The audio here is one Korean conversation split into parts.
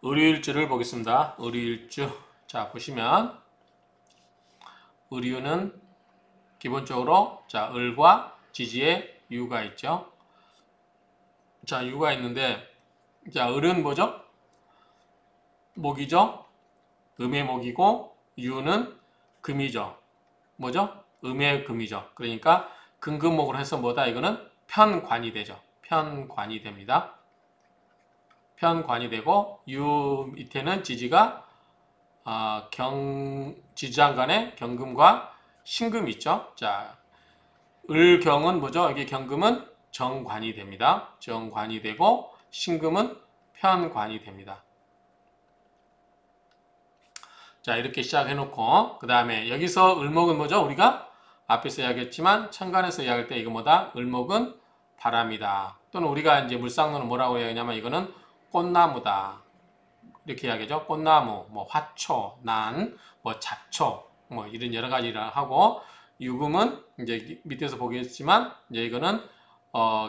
의류일주를 보겠습니다. 의류일주. 자, 보시면 의류는 기본적으로 자, 을과 지지에 유가 있죠. 자, 유가 있는데 자, 을은 뭐죠? 목이죠. 음의 목이고 유는 금이죠. 뭐죠? 음의 금이죠. 그러니까 금금목으로 해서 뭐다? 이거는 편관이 되죠. 편관이 됩니다. 편관이 되고 유 밑에는 지지가 지지장간에 경금과 신금이 있죠. 자, 을경은 뭐죠? 여기 경금은 정관이 됩니다. 정관이 되고 신금은 편관이 됩니다. 자, 이렇게 시작해놓고 그 다음에 여기서 을목은 뭐죠? 우리가 앞에서 이야기했지만 천간에서 이야기할 때 이거 뭐다? 을목은 바람이다. 또는 우리가 이제 물상론은 뭐라고 이야기하냐면 이거는 꽃나무다. 이렇게 이야기하죠. 꽃나무, 뭐 화초, 난, 뭐 잡초, 뭐 이런 여러 가지를 하고 유금은 이제 밑에서 보겠지만 이제 이거는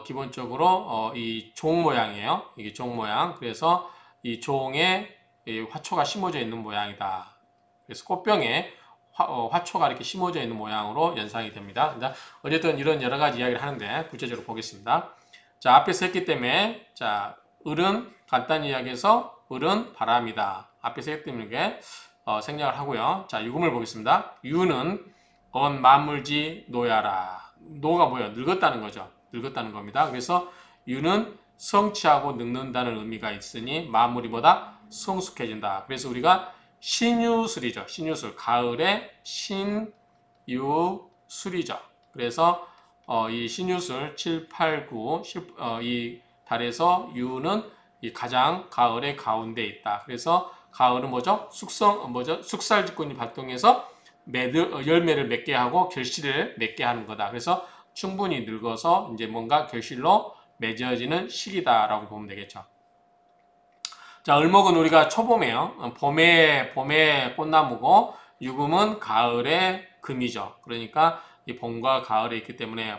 기본적으로 이 종 모양이에요. 이게 종 모양. 그래서 이 종에 이 화초가 심어져 있는 모양이다. 그래서 꽃병에 화초가 이렇게 심어져 있는 모양으로 연상이 됩니다. 어쨌든 이런 여러 가지 이야기를 하는데 구체적으로 보겠습니다. 자, 앞에서 했기 때문에 자, 을은 간단히 이야기해서 을은 바람이다. 앞에서 했기 때문에 생략을 하고요. 자, 유금을 보겠습니다. 유는 언 만물지 노야라. 노가 뭐예요? 늙었다는 거죠. 늙었다는 겁니다. 그래서 유는 성취하고 늙는다는 의미가 있으니 만물이 뭐다? 성숙해진다. 그래서 우리가 신유술이죠. 신유술. 가을에 신유술이죠. 그래서 이 신유술 7, 8, 9 이 달에서 유는 이 가장 가을의 가운데 있다. 그래서 가을은 뭐죠? 숙살직군이 발동해서 열매를 맺게 하고 결실을 맺게 하는 거다. 그래서 충분히 늙어서 이제 뭔가 결실로 맺어지는 시기다라고 보면 되겠죠. 자, 을목은 우리가 초봄에요. 봄에 꽃나무고 유금은 가을의 금이죠. 그러니까 이 봄과 가을에 있기 때문에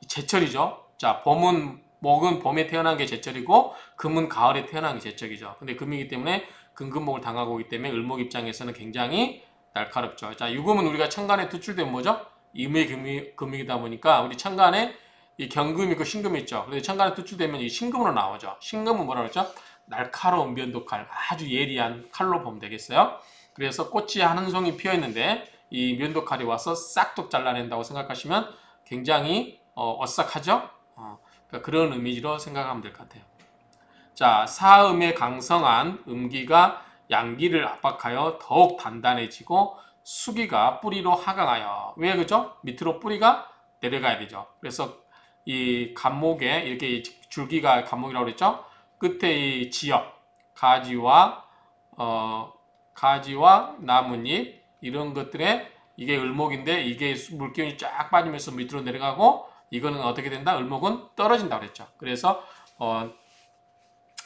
제철이죠. 자, 목은 봄에 태어난 게 제철이고 금은 가을에 태어난 게 제철이죠. 근데 금이기 때문에 금금목을 당하고 있기 때문에 을목 입장에서는 굉장히 날카롭죠. 자, 유금은 우리가 천간에 투출되면 뭐죠? 임의 금이다 보니까 우리 천간에 이 경금이 있고 신금이 있죠. 그래서 천간에 투출되면 이 신금으로 나오죠. 신금은 뭐라 그러죠? 날카로운 면도칼, 아주 예리한 칼로 보면 되겠어요. 그래서 꽃이 한 송이 피어 있는데 이 면도칼이 와서 싹둑 잘라낸다고 생각하시면 굉장히 어싹하죠. 그러니까 그런 의미로 생각하면 될 것 같아요. 자, 사음의 강성한 음기가 양기를 압박하여 더욱 단단해지고 수기가 뿌리로 하강하여 왜 그죠? 밑으로 뿌리가 내려가야 되죠. 그래서 이 간목에 이렇게 줄기가 간목이라고 그랬죠. 끝에 이 지엽, 가지와 나뭇잎 이런 것들에 이게 을목인데 이게 물기운이 쫙 빠지면서 밑으로 내려가고 이거는 어떻게 된다? 을목은 떨어진다고 그랬죠. 그래서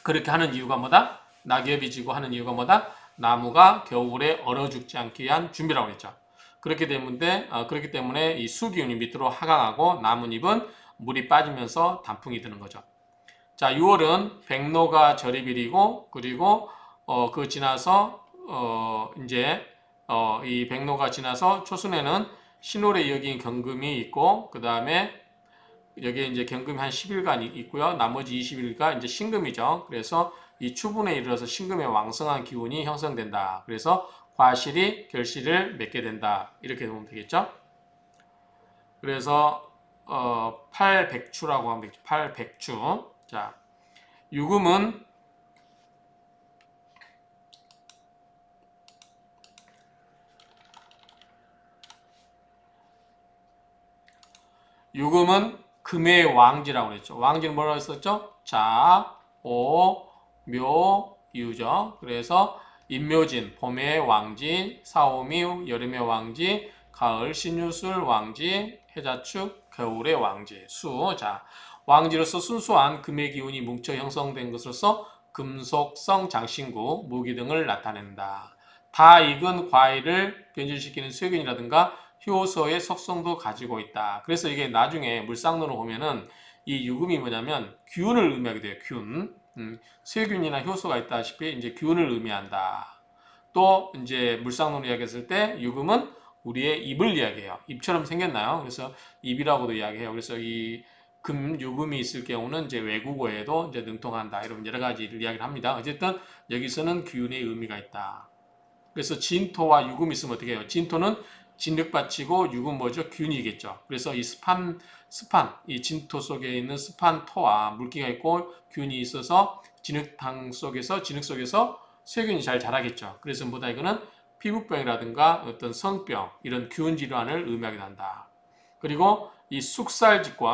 그렇게 하는 이유가 뭐다? 낙엽이 지고 하는 이유가 뭐다? 나무가 겨울에 얼어 죽지 않기 위한 준비라고 그랬죠. 그렇기 때문에 이 수기운이 밑으로 하강하고 나뭇잎은 물이 빠지면서 단풍이 드는 거죠. 자, 6월은 백로가 절입일이고 그리고 그 지나서 이 백로가 지나서 초순에는 신월에 이어진 경금이 있고 그 다음에 여기에 이제 경금이 한 10일간 있고요. 나머지 20일간 이제 신금이죠. 그래서 이 추분에 이르러서 신금의 왕성한 기운이 형성된다. 그래서 과실이 결실을 맺게 된다. 이렇게 보면 되겠죠. 그래서 팔백추라고 하면 되겠죠. 팔백추. 자, 유금은 금의 왕지라고 그랬죠. 왕지는 뭐라고 했었죠? 자, 오, 묘, 유죠. 그래서 임묘진, 봄의 왕지, 사오미, 여름의 왕지, 가을, 신유술 왕지, 해자축, 겨울의 왕지, 수. 자, 왕지로서 순수한 금의 기운이 뭉쳐 형성된 것으로서 금속성 장신구, 무기 등을 나타낸다. 다 익은 과일을 변질시키는 세균이라든가 효소의 속성도 가지고 있다. 그래서 이게 나중에 물상론을 보면은 이 유금이 뭐냐면 균을 의미하게 돼요. 균. 세균이나 효소가 있다시피 이제 균을 의미한다. 또 이제 물상론을 이야기했을 때 유금은 우리의 입을 이야기해요. 입처럼 생겼나요? 그래서 입이라고도 이야기해요. 그래서 이 유금이 있을 경우는 이제 외국어에도 이제 능통한다. 이런 여러 가지를 이야기를 합니다. 어쨌든 여기서는 균의 의미가 있다. 그래서 진토와 유금이 있으면 어떻게 해요? 진토는 진흙밭이고 유금 뭐죠? 균이겠죠. 그래서 이 이 진토 속에 있는 습한 토와 물기가 있고 균이 있어서 진흙 속에서 세균이 잘 자라겠죠. 그래서 뭐다 이거는 피부병이라든가 어떤 성병 이런 균 질환을 의미하게 한다. 그리고 이 숙살직권의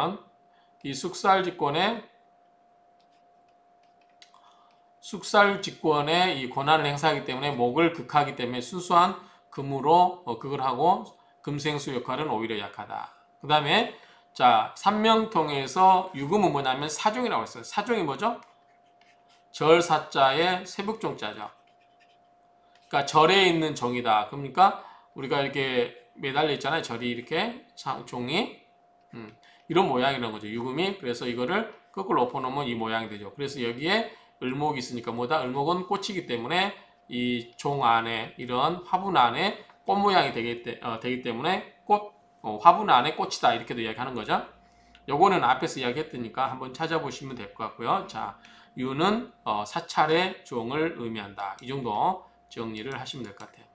이 권한을 행사하기 때문에 목을 극하기 때문에 순수한 금으로 극을 하고 금생수 역할은 오히려 약하다. 그 다음에 자 삼명통에서 유금은 뭐냐면 사종이라고 했어요. 사종이 뭐죠? 절사자의 세북종자죠. 그러니까 절에 있는 종이다. 그러니까 우리가 이렇게 매달려 있잖아요. 절이 이렇게 종이 이런 모양이라는 거죠. 유금이. 그래서 이거를 거꾸로 엎어놓으면 이 모양이 되죠. 그래서 여기에 을목이 있으니까 뭐다? 을목은 꽃이기 때문에 이 종 안에 이런 화분 안에 꽃 모양이 되기 때문에 화분 안에 꽃이다. 이렇게도 이야기하는 거죠. 요거는 앞에서 이야기했으니까 한번 찾아보시면 될 것 같고요. 자, 유는 사찰의 종을 의미한다. 이 정도 정리를 하시면 될 것 같아요.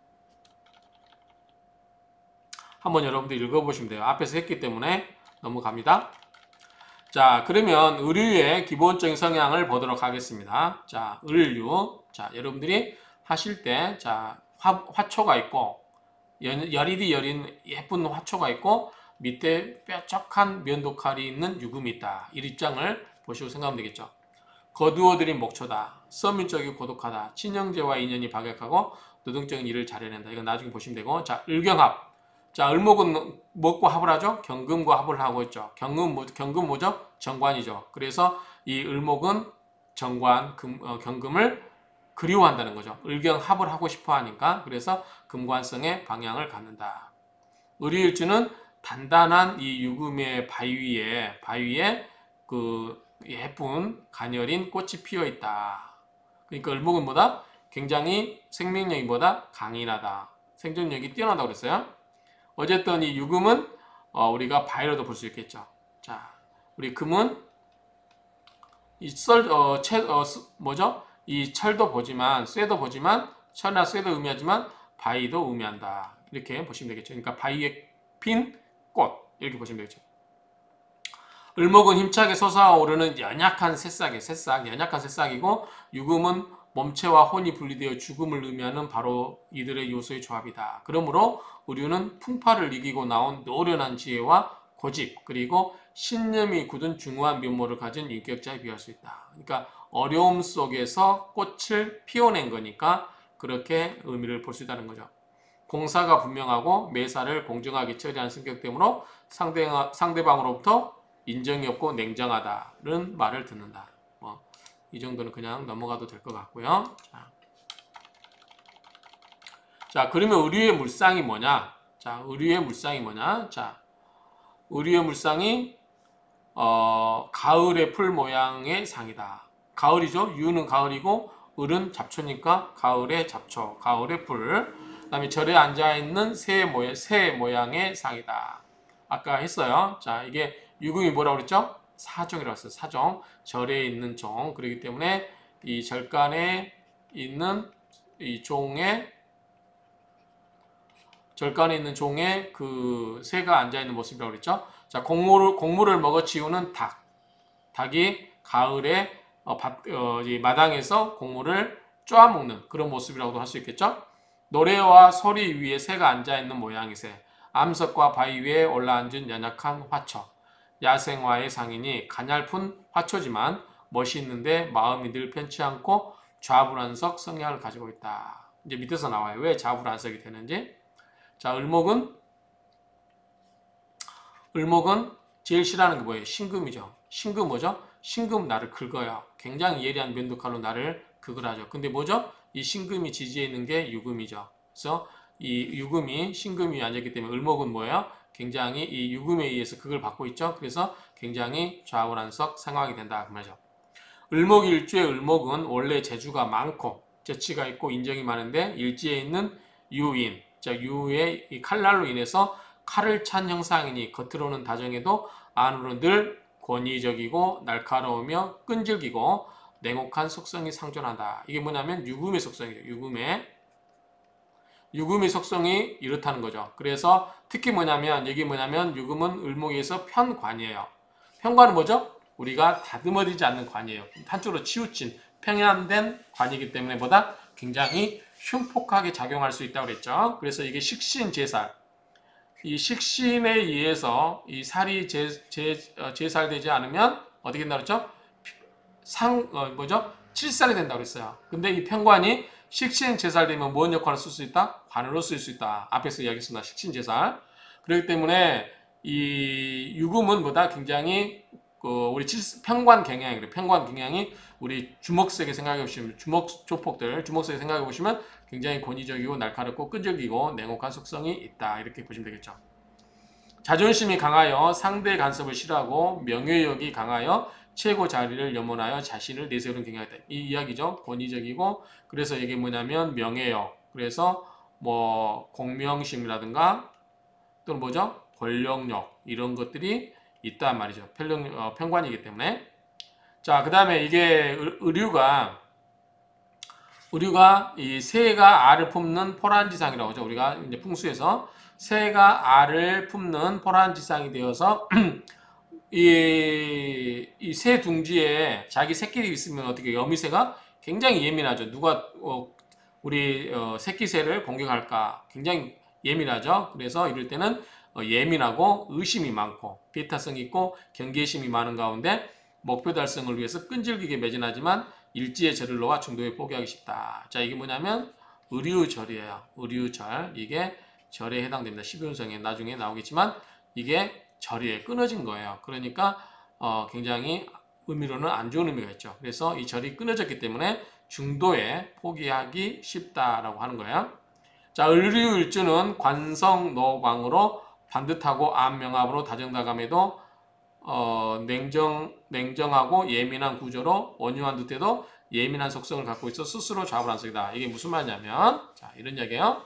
한번 여러분들 읽어보시면 돼요. 앞에서 했기 때문에 넘어갑니다. 자, 그러면 의류의 기본적인 성향을 보도록 하겠습니다. 자, 의류. 자, 여러분들이 하실 때, 자, 화초가 있고, 여리디 여린 예쁜 화초가 있고, 밑에 뾰족한 면도칼이 있는 유금이 있다. 이 입장을 보시고 생각하면 되겠죠. 거두어들인 목초다. 서민적이고 고독하다. 친형제와 인연이 박약하고 노동적인 일을 잘해낸다. 이건 나중에 보시면 되고. 자, 을경합. 자, 을목은 무엇과 합을 하죠? 경금과 합을 하고 있죠. 경금 뭐죠? 정관이죠. 그래서 이 을목은 경금을 그리워한다는 거죠. 을경합을 하고 싶어 하니까. 그래서 금관성의 방향을 갖는다. 을유일주는 단단한 이 유금의 바위에 그 예쁜 가녀린 꽃이 피어 있다. 그러니까 을목은 뭐다? 굉장히 생명력이 뭐다? 강인하다. 생존력이 뛰어나다고 그랬어요. 어쨌든 이 유금은 우리가 바위로도 볼 수 있겠죠. 자, 우리 금은 이 철도 보지만 쇠도 보지만 철이나 쇠도 의미하지만 바위도 의미한다. 이렇게 보시면 되겠죠. 그러니까 바위에 핀 꽃 이렇게 보시면 되겠죠. 을목은 힘차게 솟아오르는 연약한 새싹이고 유금은 몸체와 혼이 분리되어 죽음을 의미하는 바로 이들의 요소의 조합이다. 그러므로 의류는 풍파를 이기고 나온 노련한 지혜와 고집 그리고 신념이 굳은 중후한 면모를 가진 인격자에 비할 수 있다. 그러니까 어려움 속에서 꽃을 피워낸 거니까 그렇게 의미를 볼 수 있다는 거죠. 공사가 분명하고 매사를 공정하게 처리하는 성격 때문에 상대방으로부터 인정이 없고 냉정하다는 말을 듣는다. 이 정도는 그냥 넘어가도 될 것 같고요. 자, 그러면 의류의 물상이 뭐냐? 자, 의류의 물상이 가을의 풀 모양의 상이다. 가을이죠. 유는 가을이고 을은 잡초니까 가을의 잡초, 가을의 풀. 그다음에 절에 앉아 있는 새 모양의 상이다. 아까 했어요. 자, 이게 유금이 뭐라고 그랬죠? 사종이라고 했어요. 사종. 절에 있는 종. 그렇기 때문에 이 절간에 있는 종의 그 새가 앉아 있는 모습이라고 그랬죠. 자, 곡물을 먹어 치우는 닭. 닭이 가을에 마당에서 곡물을 쪼아먹는 그런 모습이라고도 할 수 있겠죠. 노래와 소리 위에 새가 앉아있는 모양이세. 암석과 바위 위에 올라앉은 연약한 화초. 야생화의 상인이 가냘픈 화초지만 멋있는데 마음이 늘 편치 않고 좌불안석 성향을 가지고 있다. 이제 밑에서 나와요. 왜 좌불안석이 되는지. 자, 을목은 제일 싫어하는 게 뭐예요? 신금이죠. 신금 뭐죠? 신금 나를 긁어요. 굉장히 예리한 면도칼로 나를 극을 하죠. 근데 뭐죠? 이 신금이 지지해 있는 게 유금이죠. 그래서 이 유금이 신금이 앉았기 때문에 을목은 뭐예요? 굉장히 이 유금에 의해서 극을 받고 있죠. 그래서 굉장히 좌우란석 상황이 된다 그 말이죠. 을목일주의 을목은 원래 재주가 많고 재치가 있고 인정이 많은데 일지에 있는 유인, 자 유의 이 칼날로 인해서 칼을 찬 형상이니 겉으로는 다정해도 안으로는 늘 권위적이고 날카로우며 끈질기고 냉혹한 속성이 상존한다. 이게 뭐냐면 유금의 속성이에요. 유금의 속성이 이렇다는 거죠. 그래서 특히 뭐냐면 여기 뭐냐면 유금은 을목에서 편관이에요. 편관은 뭐죠? 우리가 다듬어지지 않는 관이에요. 한쪽으로 치우친 평안된 관이기 때문에 보다 굉장히 흉폭하게 작용할 수 있다고 그랬죠. 그래서 이게 식신제살, 이 식신에 의해서 이 살이 제살되지 않으면 어떻게 된다고 그랬죠? 칠살이 된다고 그랬어요. 근데 이 편관이 식신제살되면 뭔 역할을 쓸 수 있다? 관으로 쓸 수 있다. 앞에서 이야기했습니다. 식신제살. 그렇기 때문에 이 유금은 보다 굉장히 우리 편관 경향이 그래. 편관 경향이 우리 주먹색에 생각해 보시면 주먹색에 생각해 보시면 굉장히 권위적이고 날카롭고 끈질기고 냉혹한 속성이 있다. 이렇게 보시면 되겠죠. 자존심이 강하여 상대의 간섭을 싫어하고 명예욕이 강하여 최고 자리를 염원하여 자신을 내세우는 경향이 있다. 이 이야기죠. 권위적이고 그래서 이게 뭐냐면 명예욕. 그래서 뭐 공명심이라든가 또는 뭐죠? 권력욕 이런 것들이 있단 말이죠. 편관이기 때문에. 자, 그 다음에 이게 의류가 이 새가 알을 품는 포란지상이라고 하죠. 우리가 이제 풍수에서 새가 알을 품는 포란지상이 되어서 이 새 둥지에 자기 새끼들이 있으면 어떻게 여미새가 굉장히 예민하죠. 누가 우리 새끼새를 공격할까 굉장히 예민하죠. 그래서 이럴 때는 예민하고 의심이 많고 배타성이 있고 경계심이 많은 가운데 목표 달성을 위해서 끈질기게 매진하지만 일지의 절을 놓아 중도에 포기하기 쉽다. 자, 이게 뭐냐면 의류절이에요. 의류절. 이게 절에 해당됩니다. 12운성에 나중에 나오겠지만 이게 절이 끊어진 거예요. 그러니까 굉장히 의미로는 안 좋은 의미가 있죠. 그래서 이 절이 끊어졌기 때문에 중도에 포기하기 쉽다라고 하는 거예요. 자, 을류일주는 관성노광으로 반듯하고 암명합으로 다정다감해도 냉정하고 예민한 구조로 원유한 듯해도 예민한 속성을 갖고 있어 스스로 좌불 안석이다. 이게 무슨 말이냐면 자, 이런 얘기예요.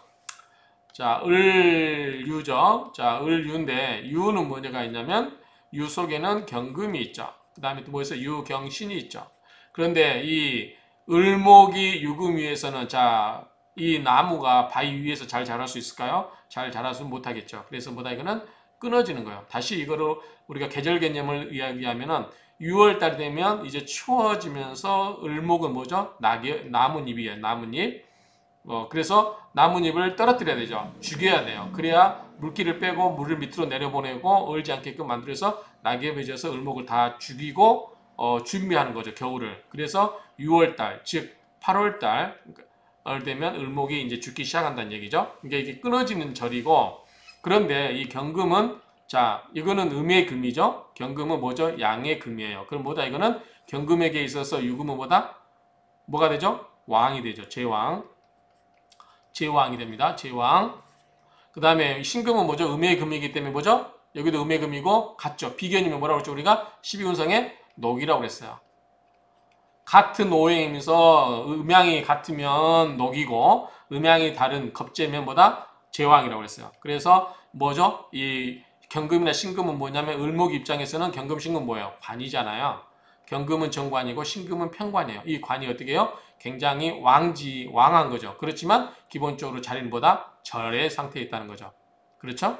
자, 을유죠. 자, 을유인데 유는 뭐가 있냐면 유 속에는 경금이 있죠. 그 다음에 또 뭐에서 유경신이 있죠. 그런데 이 을목이 유금 위에서는 자, 이 나무가 바위 위에서 잘 자랄 수 있을까요? 잘 자라지 못하겠죠. 그래서 뭐다 이거는 끊어지는 거예요. 다시 이거로 우리가 계절 개념을 이야기하면은 6월달이 되면 이제 추워지면서 을목은 뭐죠? 나뭇잎이에요. 나뭇잎. 그래서 나뭇잎을 떨어뜨려야 되죠. 죽여야 돼요. 그래야 물기를 빼고 물을 밑으로 내려보내고 얼지 않게끔 만들어서 낙엽이 져서 을목을 다 죽이고 준비하는 거죠. 겨울을. 그래서 6월달, 즉 8월달 되면 을목이 이제 죽기 시작한다는 얘기죠. 그러니까 이게 끊어지는 절이고 그런데 이 경금은 자, 이거는 음의 금이죠. 경금은 뭐죠? 양의 금이에요. 그럼 뭐다? 이거는 경금에게 있어서 유금은 뭐가 되죠? 왕이 되죠. 제왕이 됩니다. 제왕. 그 다음에 신금은 뭐죠? 음의 금이기 때문에 뭐죠? 여기도 음의 금이고 같죠. 비견이면 뭐라고 했죠? 우리가 12운성의 녹이라고 그랬어요. 같은 오행이면서 음양이 같으면 녹이고 음양이 다른 겁재면 뭐다? 제왕이라고 그랬어요. 그래서 뭐죠? 이 경금이나 신금은 뭐냐면 을목 입장에서는 경금, 신금 뭐예요? 관이잖아요. 경금은 정관이고 신금은 편관이에요. 이 관이 어떻게 해요? 굉장히 왕한 거죠. 그렇지만 기본적으로 자리는 보다 절의 상태에 있다는 거죠. 그렇죠?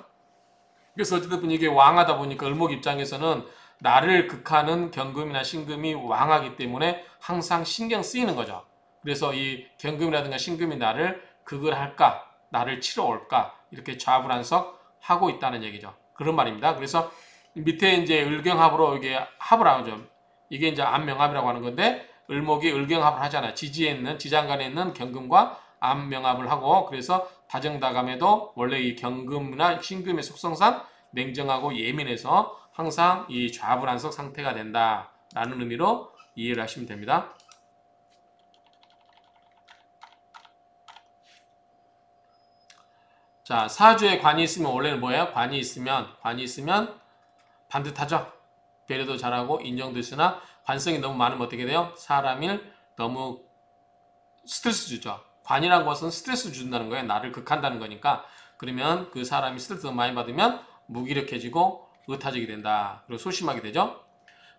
그래서 어쨌든 이게 왕하다 보니까 을목 입장에서는 나를 극하는 경금이나 신금이 왕하기 때문에 항상 신경 쓰이는 거죠. 그래서 이 경금이라든가 신금이 나를 극을 할까? 나를 치러 올까? 이렇게 좌불안석 하고 있다는 얘기죠. 그런 말입니다. 그래서 밑에 이제 을경합으로 이게 합을 하죠. 이게 이제 암명합이라고 하는 건데 을목이 을경합을 하잖아요. 지장간에 있는 경금과 암명합을 하고 그래서 다정다감해도 원래 이 경금이나 신금의 속성상 냉정하고 예민해서 항상 이 좌불안석 상태가 된다라는 의미로 이해를 하시면 됩니다. 자, 사주에 관이 있으면 원래는 뭐예요? 관이 있으면 반듯하죠. 배려도 잘하고 인정도 있으나 관성이 너무 많으면 어떻게 돼요? 사람을 너무 스트레스 주죠. 관이라는 것은 스트레스 준다는 거예요. 나를 극한다는 거니까. 그러면 그 사람이 스트레스 많이 받으면 무기력해지고 의타적이 된다. 그리고 소심하게 되죠.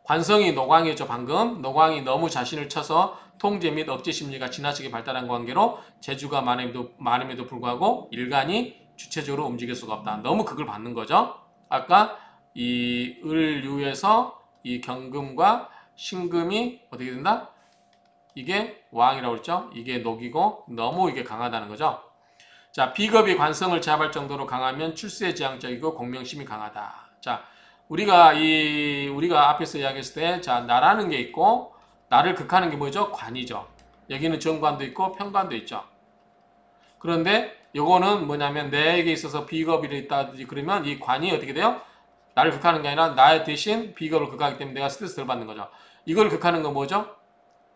관성이 노광이었죠. 방금 노광이 너무 자신을 쳐서 통제 및 억제 심리가 지나치게 발달한 관계로 재주가 많음에도 불구하고 일간이 주체적으로 움직일 수가 없다. 너무 그걸 받는 거죠. 아까 이 을류에서 이 경금과 신금이 어떻게 된다? 이게 왕이라고 그랬죠. 이게 녹이고 너무 이게 강하다는 거죠. 자, 비겁이 관성을 제압할 정도로 강하면 출세지향적이고 공명심이 강하다. 자, 우리가 앞에서 이야기했을 때, 자, 나라는 게 있고, 나를 극하는 게 뭐죠? 관이죠. 여기는 정관도 있고, 평관도 있죠. 그런데 요거는 뭐냐면 내게 있어서 비겁이 있다든지 그러면 이 관이 어떻게 돼요? 나를 극하는 게 아니라 나의 대신 비겁을 극하기 때문에 내가 스트레스 덜 받는 거죠. 이걸 극하는 건 뭐죠?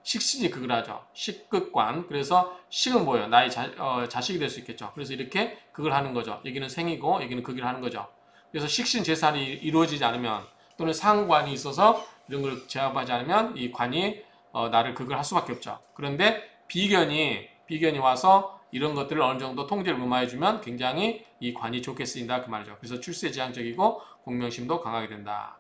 식신이 극을 하죠. 식극관. 그래서 식은 뭐예요? 나의 자식이 될 수 있겠죠. 그래서 이렇게 극을 하는 거죠. 여기는 생이고 여기는 극을 하는 거죠. 그래서 식신 제살이 이루어지지 않으면 또는 상관이 있어서 이런 걸 제압하지 않으면 이 관이 나를 극을 할 수밖에 없죠. 그런데 비견이 와서 이런 것들을 어느 정도 통제를 무마해주면 굉장히 이 관이 좋게 쓰인다 그 말이죠. 그래서 출세지향적이고 공명심도 강하게 된다.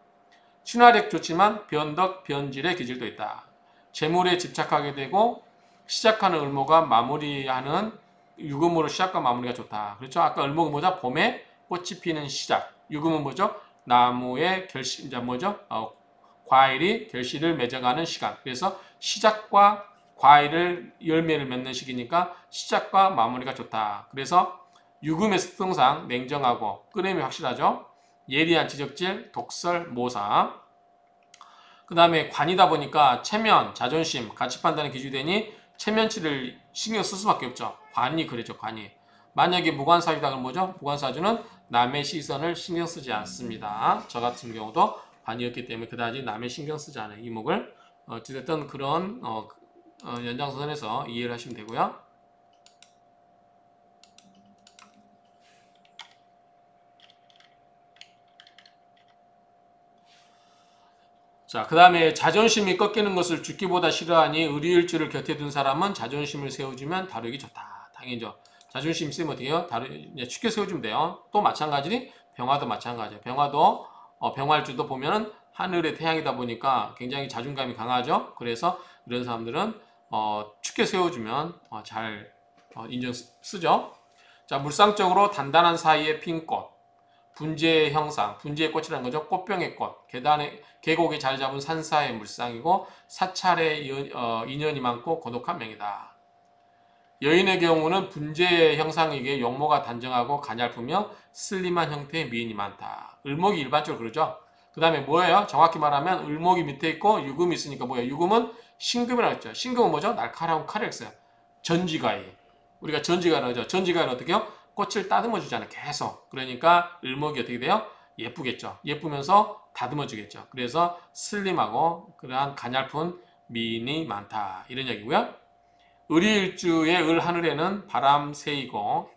친화력 좋지만 변덕, 변질의 기질도 있다. 재물에 집착하게 되고 시작하는 을목과 마무리하는 유금으로 시작과 마무리가 좋다. 그렇죠? 아까 을목은 뭐죠? 봄에 꽃이 피는 시작. 유금은 뭐죠? 나무의 결실, 이제 뭐죠? 과일이 결실을 맺어가는 시간. 그래서 시작과 과일을 열매를 맺는 시기니까 시작과 마무리가 좋다. 그래서 유금의 특성상 냉정하고 끄냄이 확실하죠. 예리한 지적질, 독설, 모사. 그 다음에 관이다 보니까 체면, 자존심, 가치 판단이 기준되니 체면치를 신경 쓸 수밖에 없죠. 관이 그러죠. 관이. 만약에 무관사주다 그러면 뭐죠? 무관사주는 남의 시선을 신경 쓰지 않습니다. 저 같은 경우도 관이었기 때문에 그다지 남의 신경 쓰지 않아요. 이목을. 어찌됐든 그런 연장선에서 이해를 하시면 되고요. 자, 그 다음에 자존심이 꺾이는 것을 죽기보다 싫어하니 의리일주를 곁에 둔 사람은 자존심을 세워주면 다루기 좋다. 당연히죠. 자존심 세면 어떻게 해요? 쉽게 세워주면 돼요. 또 마찬가지니 병화도 마찬가지예요. 병화도 병활주도 보면은 하늘의 태양이다 보니까 굉장히 자존감이 강하죠. 그래서 이런 사람들은 쉽게 세워주면 잘 인정 쓰죠. 자, 물상적으로 단단한 사이에 핀 꽃. 분재의 형상, 분재의 꽃이라는 거죠. 꽃병의 꽃, 계곡에 자리 잡은 산사의 물상이고 사찰의 인연이 많고 고독한 명이다. 여인의 경우는 분재의 형상이기에 용모가 단정하고 가냘프며 슬림한 형태의 미인이 많다. 을목이 일반적으로 그러죠. 그 다음에 뭐예요? 정확히 말하면 을목이 밑에 있고 유금이 있으니까 뭐예요? 유금은 신금이라고 했죠. 신금은 뭐죠? 날카로운 칼을 써요. 전지가이. 우리가 전지가이라고 하죠. 전지가이는 어떻게 해요? 꽃을 따듬어 주잖아요. 계속. 그러니까 을목이 어떻게 돼요? 예쁘겠죠. 예쁘면서 다듬어 주겠죠. 그래서 슬림하고 그러한 가냘픈 미인이 많다. 이런 얘기고요. 을일주의 을 하늘에는 바람 새이고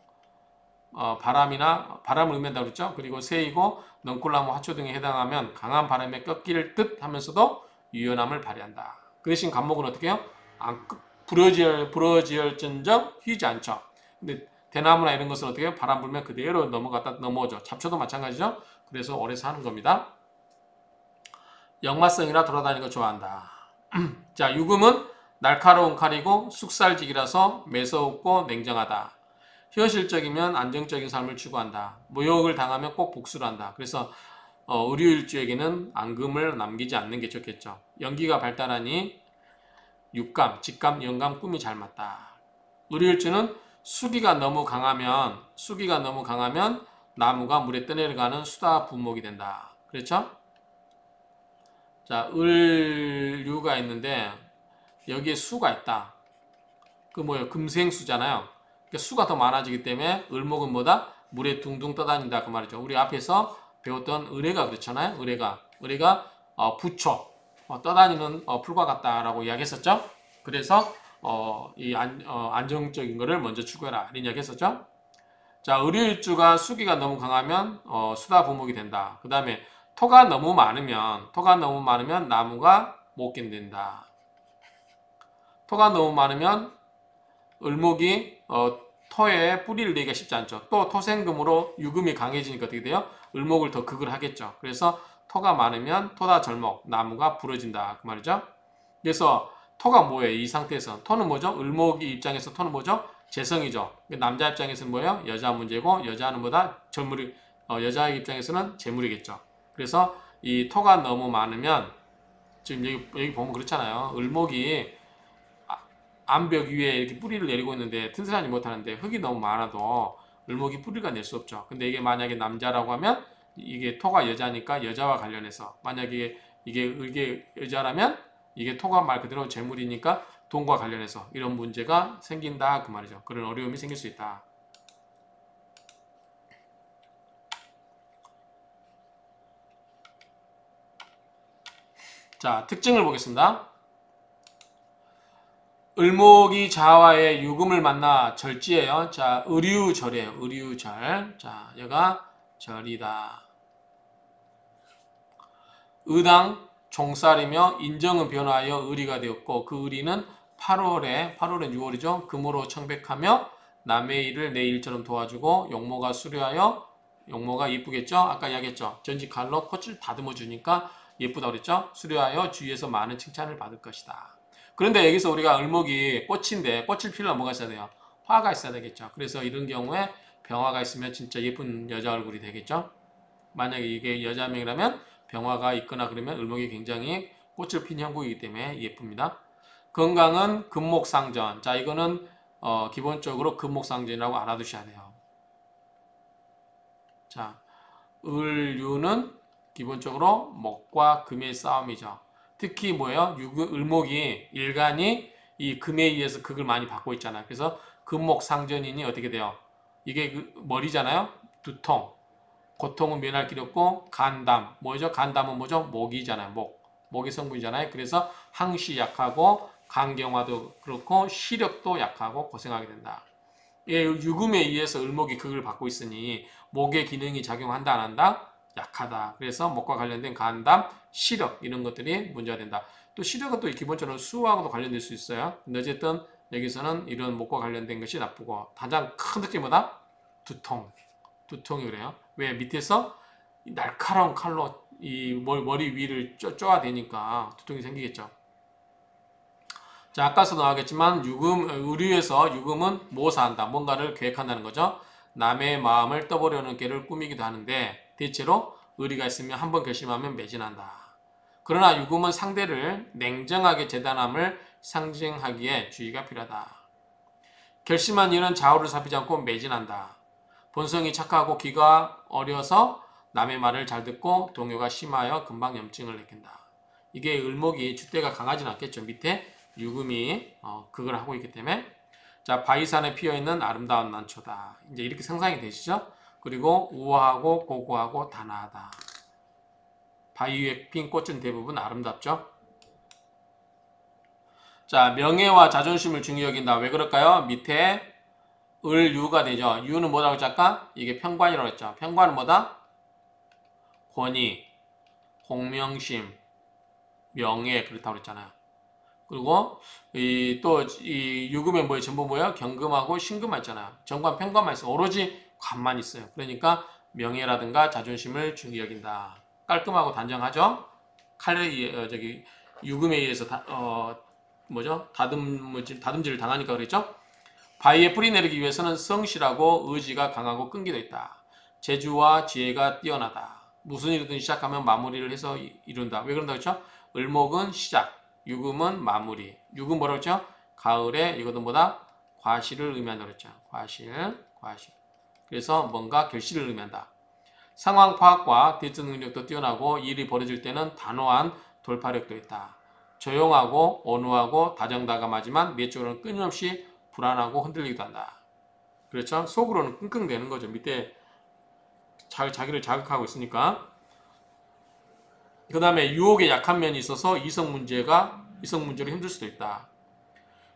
바람을 의미한다고 그랬죠. 그리고 새이고 넝쿨나무 화초 등에 해당하면 강한 바람에 꺾일 듯 하면서도 유연함을 발휘한다. 그 대신 간목은 어떻게 해요? 부러지얼전정 휘지 않죠. 근데 대나무나 이런 것은 어떻게 해요? 바람 불면 그대로 넘어오죠. 잡초도 마찬가지죠. 그래서 오래 사는 겁니다. 역마성이라 돌아다니는 거 좋아한다. 자, 유금은 날카로운 칼이고 숙살직이라서 매서웠고 냉정하다. 현실적이면 안정적인 삶을 추구한다. 모욕을 당하면 꼭 복수를 한다. 그래서 의류일주에게는 앙금을 남기지 않는 게 좋겠죠. 연기가 발달하니 육감, 직감, 영감, 꿈이 잘 맞다. 의류일주는 수기가 너무 강하면 나무가 물에 떠내려가는 수다 분목이 된다. 그렇죠? 자, 을류가 있는데 여기에 수가 있다. 그 뭐예요? 금생수잖아요. 그러니까 수가 더 많아지기 때문에 을목은 뭐다? 물에 둥둥 떠다닌다 그 말이죠. 우리 앞에서 배웠던 의뢰가 그렇잖아요. 의뢰가 부초 떠다니는 풀과 같다라고 이야기했었죠. 그래서 안정적인 거를 먼저 추구해라 이런 이야기 했었죠. 자, 을일주가 수기가 너무 강하면 수다 부목이 된다. 그 다음에 토가 너무 많으면 나무가 못 견딘다. 토가 너무 많으면 을목이 토에 뿌리를 내기가 쉽지 않죠. 또 토생금으로 유금이 강해지니까 어떻게 돼요? 을목을 더 극을 하겠죠. 그래서 토가 많으면 토다절목, 나무가 부러진다 그 말이죠. 그래서 토가 뭐예요? 이 상태에서 토는 뭐죠? 을목이 입장에서 토는 뭐죠? 재성이죠. 남자 입장에서는 뭐예요? 여자 문제고 여자는 뭐다? 절물이 여자의 입장에서는 재물이겠죠. 그래서 이 토가 너무 많으면 지금 여기 보면 그렇잖아요. 을목이 암벽 위에 이렇게 뿌리를 내리고 있는데 튼튼하지 못하는데 흙이 너무 많아도 을목이 뿌리가 낼 수 없죠. 근데 이게 만약에 남자라고 하면 이게 토가 여자니까 여자와 관련해서 만약에 이게 여자라면 이게 토가 말 그대로 재물이니까 돈과 관련해서 이런 문제가 생긴다 그 말이죠. 그런 어려움이 생길 수 있다. 자, 특징을 보겠습니다. 을목이 자화의 유금을 만나 절지예요. 자, 의류절이에요. 의류절. 자, 얘가 절이다. 의당 종살이며 인정은 변화하여 의리가 되었고 그 의리는 8월엔 6월이죠. 금으로 청백하며 남의 일을 내 일처럼 도와주고 용모가 수려하여 용모가 예쁘겠죠. 아까 이야기했죠. 전직칼로 꽃을 다듬어 주니까 예쁘다고 그랬죠. 수려하여 주위에서 많은 칭찬을 받을 것이다. 그런데 여기서 우리가 을목이 꽃인데 꽃을 피우려면 뭐가 있어야 돼요? 화가 있어야 되겠죠. 그래서 이런 경우에 병화가 있으면 진짜 예쁜 여자 얼굴이 되겠죠. 만약에 이게 여자 명이라면 병화가 있거나 그러면 을목이 굉장히 꽃을 핀 형국이기 때문에 예쁩니다. 건강은 금목상전. 자, 이거는 기본적으로 금목상전이라고 알아두셔야 돼요. 자, 을유는 기본적으로 목과 금의 싸움이죠. 특히 뭐예요? 을목이 일간이 이 금에 의해서 극을 많이 받고 있잖아요. 그래서 금목상전이니 어떻게 돼요? 이게 그 머리잖아요. 두통. 고통은 면할 길이 없고 간담. 뭐죠? 간담은 뭐죠? 목이잖아요. 목이 성분이잖아요. 그래서 항시 약하고 간경화도 그렇고 시력도 약하고 고생하게 된다. 예, 유금에 의해서 을목이 극을 받고 있으니 목의 기능이 작용한다 안 한다? 약하다. 그래서 목과 관련된 간담, 시력 이런 것들이 문제가 된다. 또 시력은 또 기본적으로 수하고도 관련될 수 있어요. 근데 어쨌든 여기서는 이런 목과 관련된 것이 나쁘고 가장 큰 특징보다 두통이 그래요. 왜? 밑에서 날카로운 칼로 이 머리 위를 쪼아 대니까 두통이 생기겠죠. 자, 아까도 나왔겠지만 의류에서 유금은 모사한다. 뭔가를 계획한다는 거죠. 남의 마음을 떠보려는 깨를 꾸미기도 하는데 대체로 의리가 있으면 한번 결심하면 매진한다. 그러나 유금은 상대를 냉정하게 재단함을 상징하기에 주의가 필요하다. 결심한 이는 좌우를 살피지 않고 매진한다. 본성이 착하고 귀가 어려서 남의 말을 잘 듣고 동요가 심하여 금방 염증을 느낀다. 이게 을목이 줏대가 강하진 않겠죠. 밑에 유금이 극을 하고 있기 때문에. 자, 바위산에 피어있는 아름다운 난초다. 이제 이렇게 상상이 되시죠? 그리고 우아하고 고고하고 단아하다. 바위 위에 핀 꽃은 대부분 아름답죠? 자, 명예와 자존심을 중히 여긴다. 왜 그럴까요? 밑에 을유가 되죠. 유는 뭐라고 했죠? 아까? 이게 평관이라고 했죠. 평관은 뭐다? 권위, 공명심, 명예 그렇다고 그랬잖아요. 그리고 이 유금에 뭐예요? 전부 뭐예요? 경금하고 신금만 있잖아요. 정관, 평관만 있어요. 오로지 관만 있어요. 그러니까 명예라든가 자존심을 중히 여긴다. 깔끔하고 단정하죠. 유금에 의해서 다듬질을 당하니까 그랬죠. 바위에 뿌리 내리기 위해서는 성실하고 의지가 강하고 끈기도 있다. 재주와 지혜가 뛰어나다. 무슨 일이든 시작하면 마무리를 해서 이룬다. 왜 그런다고 했죠? 을목은 시작, 유금은 마무리. 유금 뭐라고 했죠? 가을에 이것도 뭐다? 과실을 의미한다고 했죠. 과실. 그래서 뭔가 결실을 의미한다. 상황 파악과 대처 능력도 뛰어나고 일이 벌어질 때는 단호한 돌파력도 있다. 조용하고 온화하고 다정다감하지만 내적으로는 끊임없이 불안하고 흔들리기도 한다. 그렇죠? 속으로는 끙끙대는 거죠. 밑에 자기를 자극하고 있으니까. 그 다음에 유혹에 약한 면이 있어서 이성 문제로 힘들 수도 있다.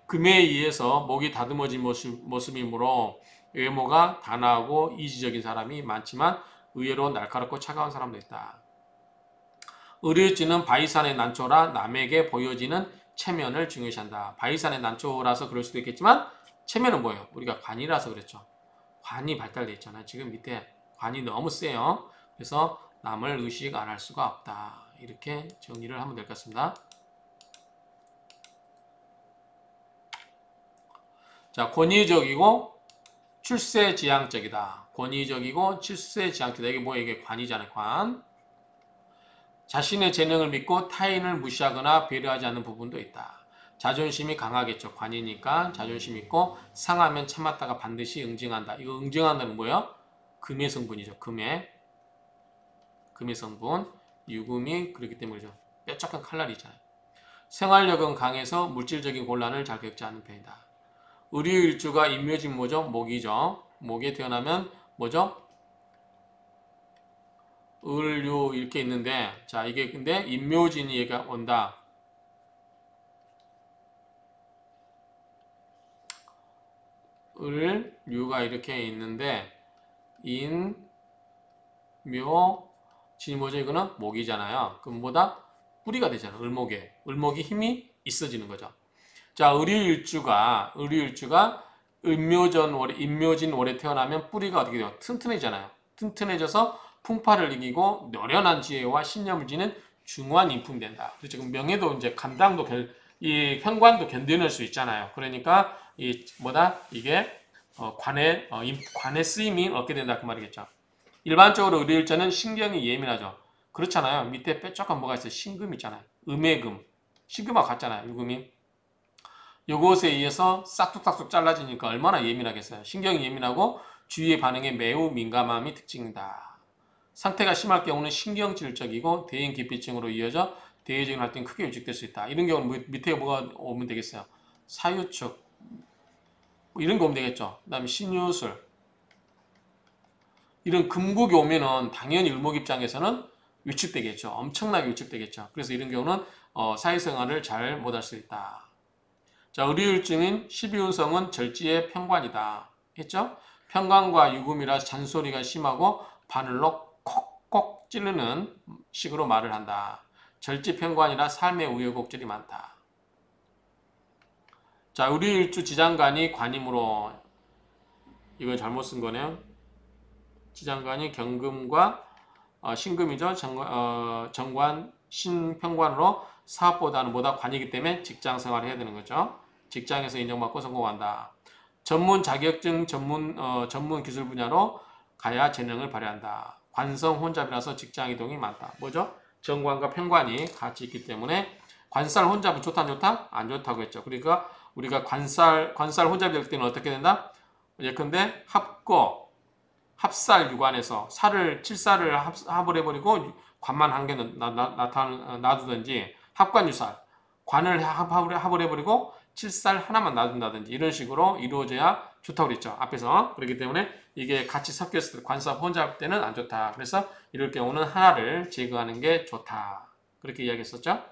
금에 의해서 목이 다듬어진 모습이므로 외모가 단아하고 이지적인 사람이 많지만 의외로 날카롭고 차가운 사람도 있다. 의료일주는 바위산의 난초라 남에게 보여지는 체면을 중요시한다. 바위산의 난초라서 그럴 수도 있겠지만 체면은 뭐예요? 우리가 관이라서 그랬죠. 관이 발달되어 있잖아요. 지금 밑에 관이 너무 세요. 그래서 남을 의식 안 할 수가 없다. 이렇게 정리를 하면 될 것 같습니다. 자, 권위적이고 출세지향적이다. 권위적이고 출세지향적이다. 이게 뭐예요? 이게 관이잖아요. 관. 자신의 재능을 믿고 타인을 무시하거나 배려하지 않는 부분도 있다. 자존심이 강하겠죠. 관이니까 자존심 있고 상하면 참았다가 반드시 응징한다. 이거 응징한다는 뭐예요? 금의 성분이죠. 금의 성분. 유금이 그렇기 때문이죠. 뾰족한 칼날이 있잖아요. 생활력은 강해서 물질적인 곤란을 잘 겪지 않는 편이다. 의류일주가 임묘진 뭐죠? 목이죠. 목에 태어나면 뭐죠? 을류 이렇게 있는데, 자, 이게 근데 임묘진이 얘가 온다. 을류가 이렇게 있는데 인, 묘, 진이 뭐죠? 이거는 목이잖아요. 그럼 뭐다? 뿌리가 되잖아요. 을목에. 을목이 힘이 있어지는 거죠. 자, 의류일주가 임묘진 월에 태어나면 뿌리가 어떻게 돼요? 튼튼해지잖아요. 튼튼해져서 풍파를 이기고 노련한 지혜와 신념을 지닌 중후한 인품이 된다. 그렇죠. 명예도 이제 감당도 이 현관도 견뎌낼 수 있잖아요. 그러니까 이 뭐다? 이게 관의 쓰임이 얻게 된다 그 말이겠죠. 일반적으로 의료일자는 신경이 예민하죠. 그렇잖아요. 밑에 뾰족한 뭐가 있어요? 신금 있잖아요. 음해금. 신금하고 같잖아요. 유금이. 요것에 의해서 싹둑싹둑 잘라지니까 얼마나 예민하겠어요. 신경이 예민하고 주위의 반응에 매우 민감함이 특징이다. 상태가 심할 경우는 신경질적이고 대인기피증으로 이어져 대외적인 활동이 크게 위축될 수 있다. 이런 경우는 밑에 뭐가 오면 되겠어요? 사유축 이런 거 오면 되겠죠. 그 다음에 신유술 이런 금국이 오면은 당연히 을목 입장에서는 위축되겠죠. 엄청나게 위축되겠죠. 그래서 이런 경우는 사회생활을 잘 못할 수 있다. 자, 의료일증인 12운성은 절지의 편관이다. 했죠? 편관과 유금이라 잔소리가 심하고 바늘로 콕콕 찌르는 식으로 말을 한다. 절지편관이라 삶의 우여곡절이 많다. 자, 의료일주 지장간이 관임으로 이건 잘못 쓴 거네요. 지장간이 경금과 신금이죠. 정관, 신편관으로 사업보다는 뭐다 관이기 때문에 직장생활을 해야 되는 거죠. 직장에서 인정받고 성공한다. 전문 자격증, 전문 기술 분야로 가야 재능을 발휘한다. 관성 혼잡이라서 직장 이동이 많다. 뭐죠? 정관과 편관이 같이 있기 때문에 관살 혼잡은 좋다 안 좋다? 안 좋다고 했죠. 그러니까 우리가 관살 혼잡이 될 때는 어떻게 된다? 예컨대 합살 유관에서 칠살을 합을 해버리고 관만 한 개는 놔두든지 합관유살 관을 합을 해버리고 칠살 하나만 놔둔다든지 이런 식으로 이루어져야 좋다고 그랬죠. 앞에서. 그렇기 때문에 이게 같이 섞였을 때 관사업 혼잡 때는 안 좋다. 그래서 이럴 경우는 하나를 제거하는 게 좋다. 그렇게 이야기했었죠.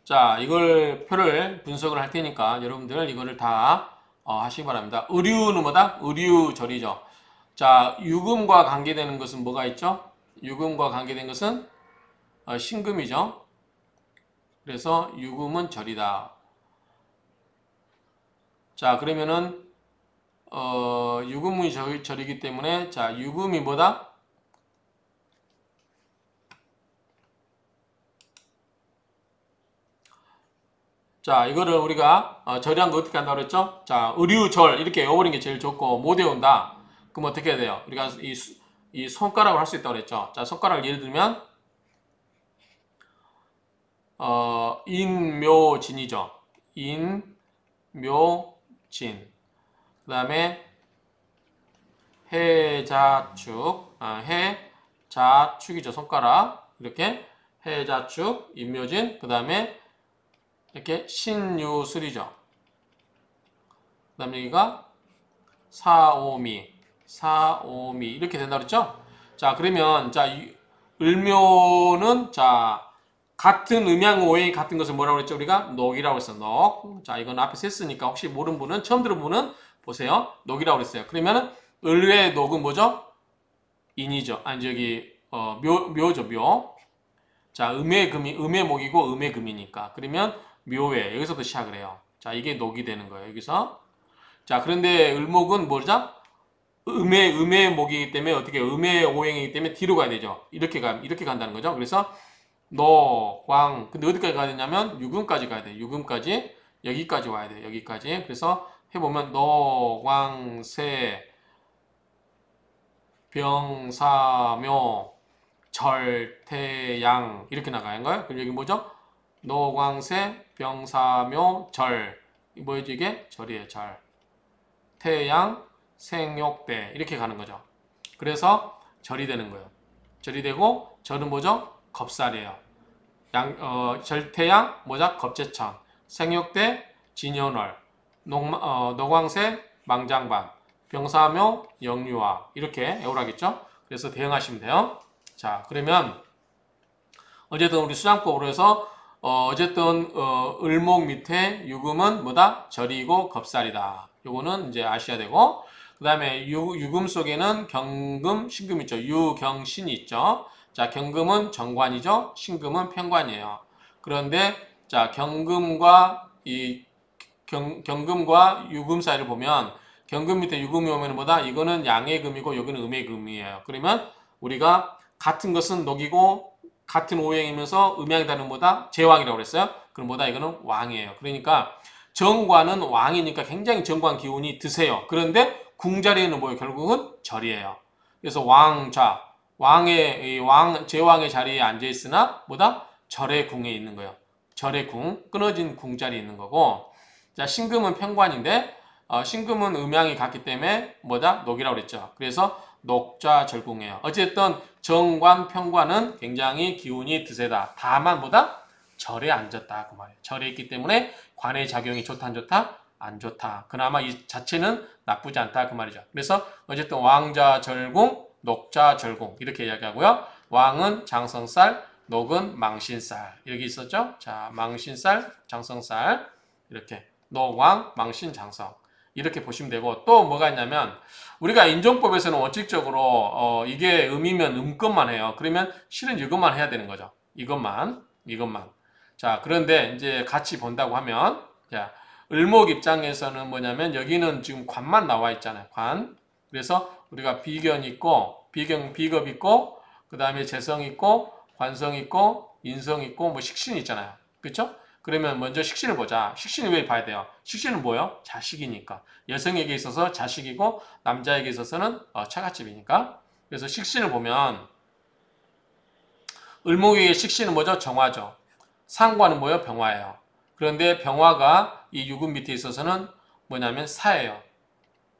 자, 이걸 표를 분석을 할 테니까 여러분들 이거를 다 하시기 바랍니다. 의류는 뭐다? 의류절이죠. 자, 유금과 관계되는 것은 뭐가 있죠? 유금과 관계된 것은 신금이죠. 그래서 유금은 절이다. 자, 그러면은 유금이 절이기 때문에 자, 유금이 뭐다? 자, 이거를 우리가 절이한 거 어떻게 한다고 그랬죠? 자, 의류절 이렇게 외워버리는 게 제일 좋고 못 외운다. 그럼 어떻게 해야 돼요? 우리가 이 손가락을 할 수 있다고 그랬죠? 자, 손가락을 예를 들면 인묘진이죠. 인묘진. 그 다음에 해자축. 해자축이죠. 손가락. 이렇게 해자축, 인묘진. 그 다음에 이렇게 신유술이죠. 그 다음에 여기가 사오미 이렇게 된다 그랬죠? 자, 그러면 자, 을묘는 자, 같은 음양오행 같은 것을 뭐라고 그랬죠? 우리가 녹이라고 했어. 녹. 자, 이건 앞에서 했으니까 혹시 모르는 분은 처음 들은 분은 보세요. 녹이라고 그랬어요. 그러면은 을의 녹은 뭐죠? 인이죠. 아니 저기 묘죠. 묘. 자, 음의 목이고 음의 금이니까. 그러면 묘해. 여기서부터 시작을 해요. 자, 이게 녹이 되는 거예요. 여기서. 자, 그런데 을목은 뭐죠? 음의 목이기 때문에 어떻게 음의 오행이기 때문에 뒤로 가야 되죠. 이렇게 간다는 거죠. 그래서 노, 광. 근데 어디까지 가야 되냐면 유금까지 가야 돼요. 유금까지 여기까지 와야 돼요. 여기까지. 그래서 해보면 노, 광, 세, 병, 사, 묘, 절, 태, 양 이렇게 나가는 거예요. 그럼 여기 뭐죠? 노, 광, 세, 병, 사, 묘, 절. 뭐였지 이게? 절이에요. 절. 태, 양, 생, 욕, 대 이렇게 가는 거죠. 그래서 절이 되는 거예요. 절이 되고 절은 뭐죠? 겁살이에요. 절태양, 뭐죠? 겁재천. 생육대, 진연월. 노광새, 망장반. 병사묘, 영유화. 이렇게 외우라겠죠? 그래서 대응하시면 돼요. 자, 그러면 어쨌든 우리 수장법으로 해서 어쨌든 을목 밑에 유금은 뭐다? 절이고 겁살이다. 요거는 이제 아셔야 되고 그 다음에 유금 속에는 경금, 신금 있죠. 유경신이 있죠. 자, 경금은 정관이죠. 신금은 편관이에요. 그런데 자, 경금과 경금과 유금 사이를 보면 경금 밑에 유금이 오면 뭐다? 이거는 양의 금이고 여기는 음의 금이에요. 그러면 우리가 같은 것은 녹이고 같은 오행이면서 음양이 다른 뭐다? 제왕이라고 그랬어요. 그럼 뭐다? 이거는 왕이에요. 그러니까 정관은 왕이니까 굉장히 정관 기운이 드세요. 그런데 궁자리에는 뭐예요? 결국은 절이에요. 그래서 왕좌, 제왕의 자리에 앉아 있으나 뭐다? 절의 궁에 있는 거예요. 절의 궁, 끊어진 궁자리에 있는 거고. 자, 신금은 편관인데 신금은 음양이 같기 때문에 뭐다? 녹이라고 그랬죠. 그래서 녹좌 절궁이에요. 어쨌든 정관, 편관은 굉장히 기운이 드세다. 다만 뭐다? 절에 앉았다 그 말이에요. 절에 있기 때문에 관의 작용이 좋다 안 좋다? 안 좋다. 그나마 이 자체는 나쁘지 않다 그 말이죠. 그래서 어쨌든 왕자 절궁, 녹자 절궁 이렇게 이야기하고요. 왕은 장성쌀, 녹은 망신쌀 이렇게 있었죠. 자, 망신쌀, 장성쌀 이렇게 녹왕, 망신, 장성 이렇게 보시면 되고 또 뭐가 있냐면 우리가 인종법에서는 원칙적으로 이게 음이면 음것만 해요. 그러면 실은 이것만 해야 되는 거죠. 이것만. 자, 그런데 이제 같이 본다고 하면 자, 을목 입장에서는 뭐냐면 여기는 지금 관만 나와 있잖아요. 관. 그래서 우리가 비견 있고 비겁 있고 그 다음에 재성 있고 관성 있고 인성 있고 뭐 식신 있잖아요. 그렇죠? 그러면 먼저 식신을 보자. 식신이 왜 봐야 돼요? 식신은 뭐예요? 자식이니까. 여성에게 있어서 자식이고 남자에게 있어서는 처갓집이니까. 그래서 식신을 보면 을목에게 식신은 뭐죠? 정화죠. 상관은 뭐예요? 병화예요. 그런데 병화가 이 유금 밑에 있어서는 뭐냐면 사예요.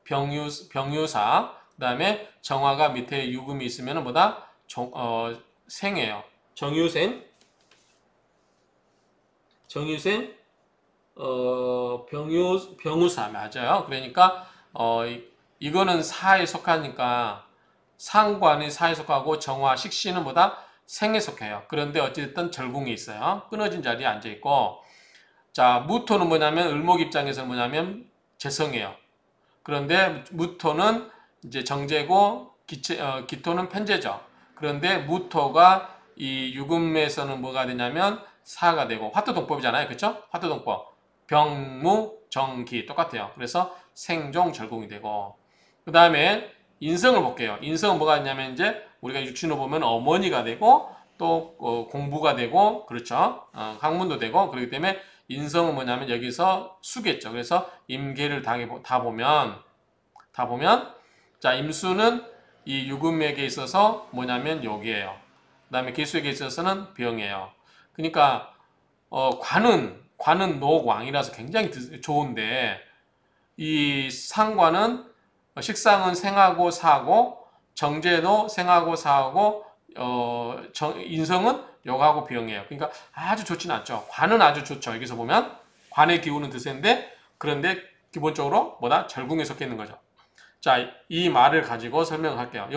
병유사. 그 다음에 정화가 밑에 유금이 있으면 뭐다? 생이에요. 정유생, 병유사 맞아요. 그러니까 이거는 사에 속하니까 상관이 사에 속하고 정화, 식신은 뭐다? 생에 속해요. 그런데 어쨌든 절궁이 있어요. 끊어진 자리에 앉아 있고 자, 무토는 뭐냐면 을목 입장에서는 뭐냐면 재성이에요. 그런데 무토는 이제 정제고 기토는 편제죠. 그런데 무토가 이 유금에서는 뭐가 되냐면 사가 되고 화토동법이잖아요. 그렇죠? 화토동법. 병무 정기 똑같아요. 그래서 생종 절궁이 되고 그 다음에 인성을 볼게요. 인성은 뭐가 있냐면 이제 우리가 육신으로 보면 어머니가 되고 또 공부가 되고 그렇죠. 학문도 되고 그렇기 때문에 인성은 뭐냐면 여기서 수겠죠. 그래서 임계를 다 보면 자, 임수는 이 유금에게 있어서 뭐냐면 욕이에요. 그 다음에 개수에게 있어서는 병이에요. 그러니까 관은 녹왕이라서 굉장히 좋은데 이 상관은 식상은 생하고 사하고 정제도 생하고 사하고 인성은 욕하고 병이에요. 그러니까 아주 좋지는 않죠. 관은 아주 좋죠. 여기서 보면 관의 기운은 드센데 그런데 기본적으로 뭐다? 절궁에 속해 있는 거죠. 자, 이 말을 가지고 설명할게요.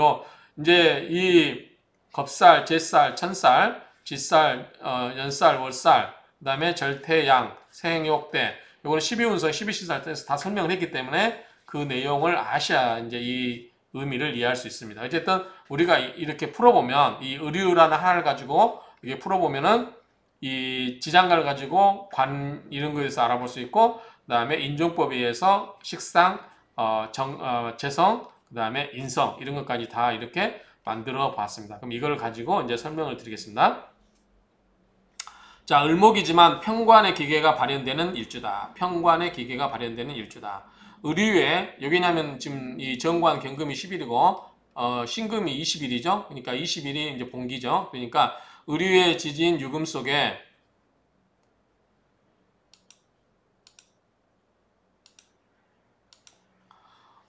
이제 이 겁살, 제살, 천살, 쥐살, 연살, 월살, 그 다음에 절태양, 생욕대, 요거는 12운성, 12시살 때에서 다 설명을 했기 때문에 그 내용을 아셔야 이제 이 의미를 이해할 수 있습니다. 어쨌든 우리가 이렇게 풀어보면 이 의류라는 하나를 가지고 이게 풀어보면은 이 지장간을 가지고 관 이런 거에서 알아볼 수 있고, 그다음에 인종법에 의해서 식상, 재성, 그다음에 인성 이런 것까지 다 이렇게 만들어 봤습니다. 그럼 이걸 가지고 이제 설명을 드리겠습니다. 자, 을목이지만 평관의 기계가 발현되는 일주다. 평관의 기계가 발현되는 일주다. 을유에 여기냐면 지금 이 정관 경금이 10일이고 신금이 20일이죠. 그러니까 20일이 이제 봉기죠. 그러니까 을유의 지진 유금 속에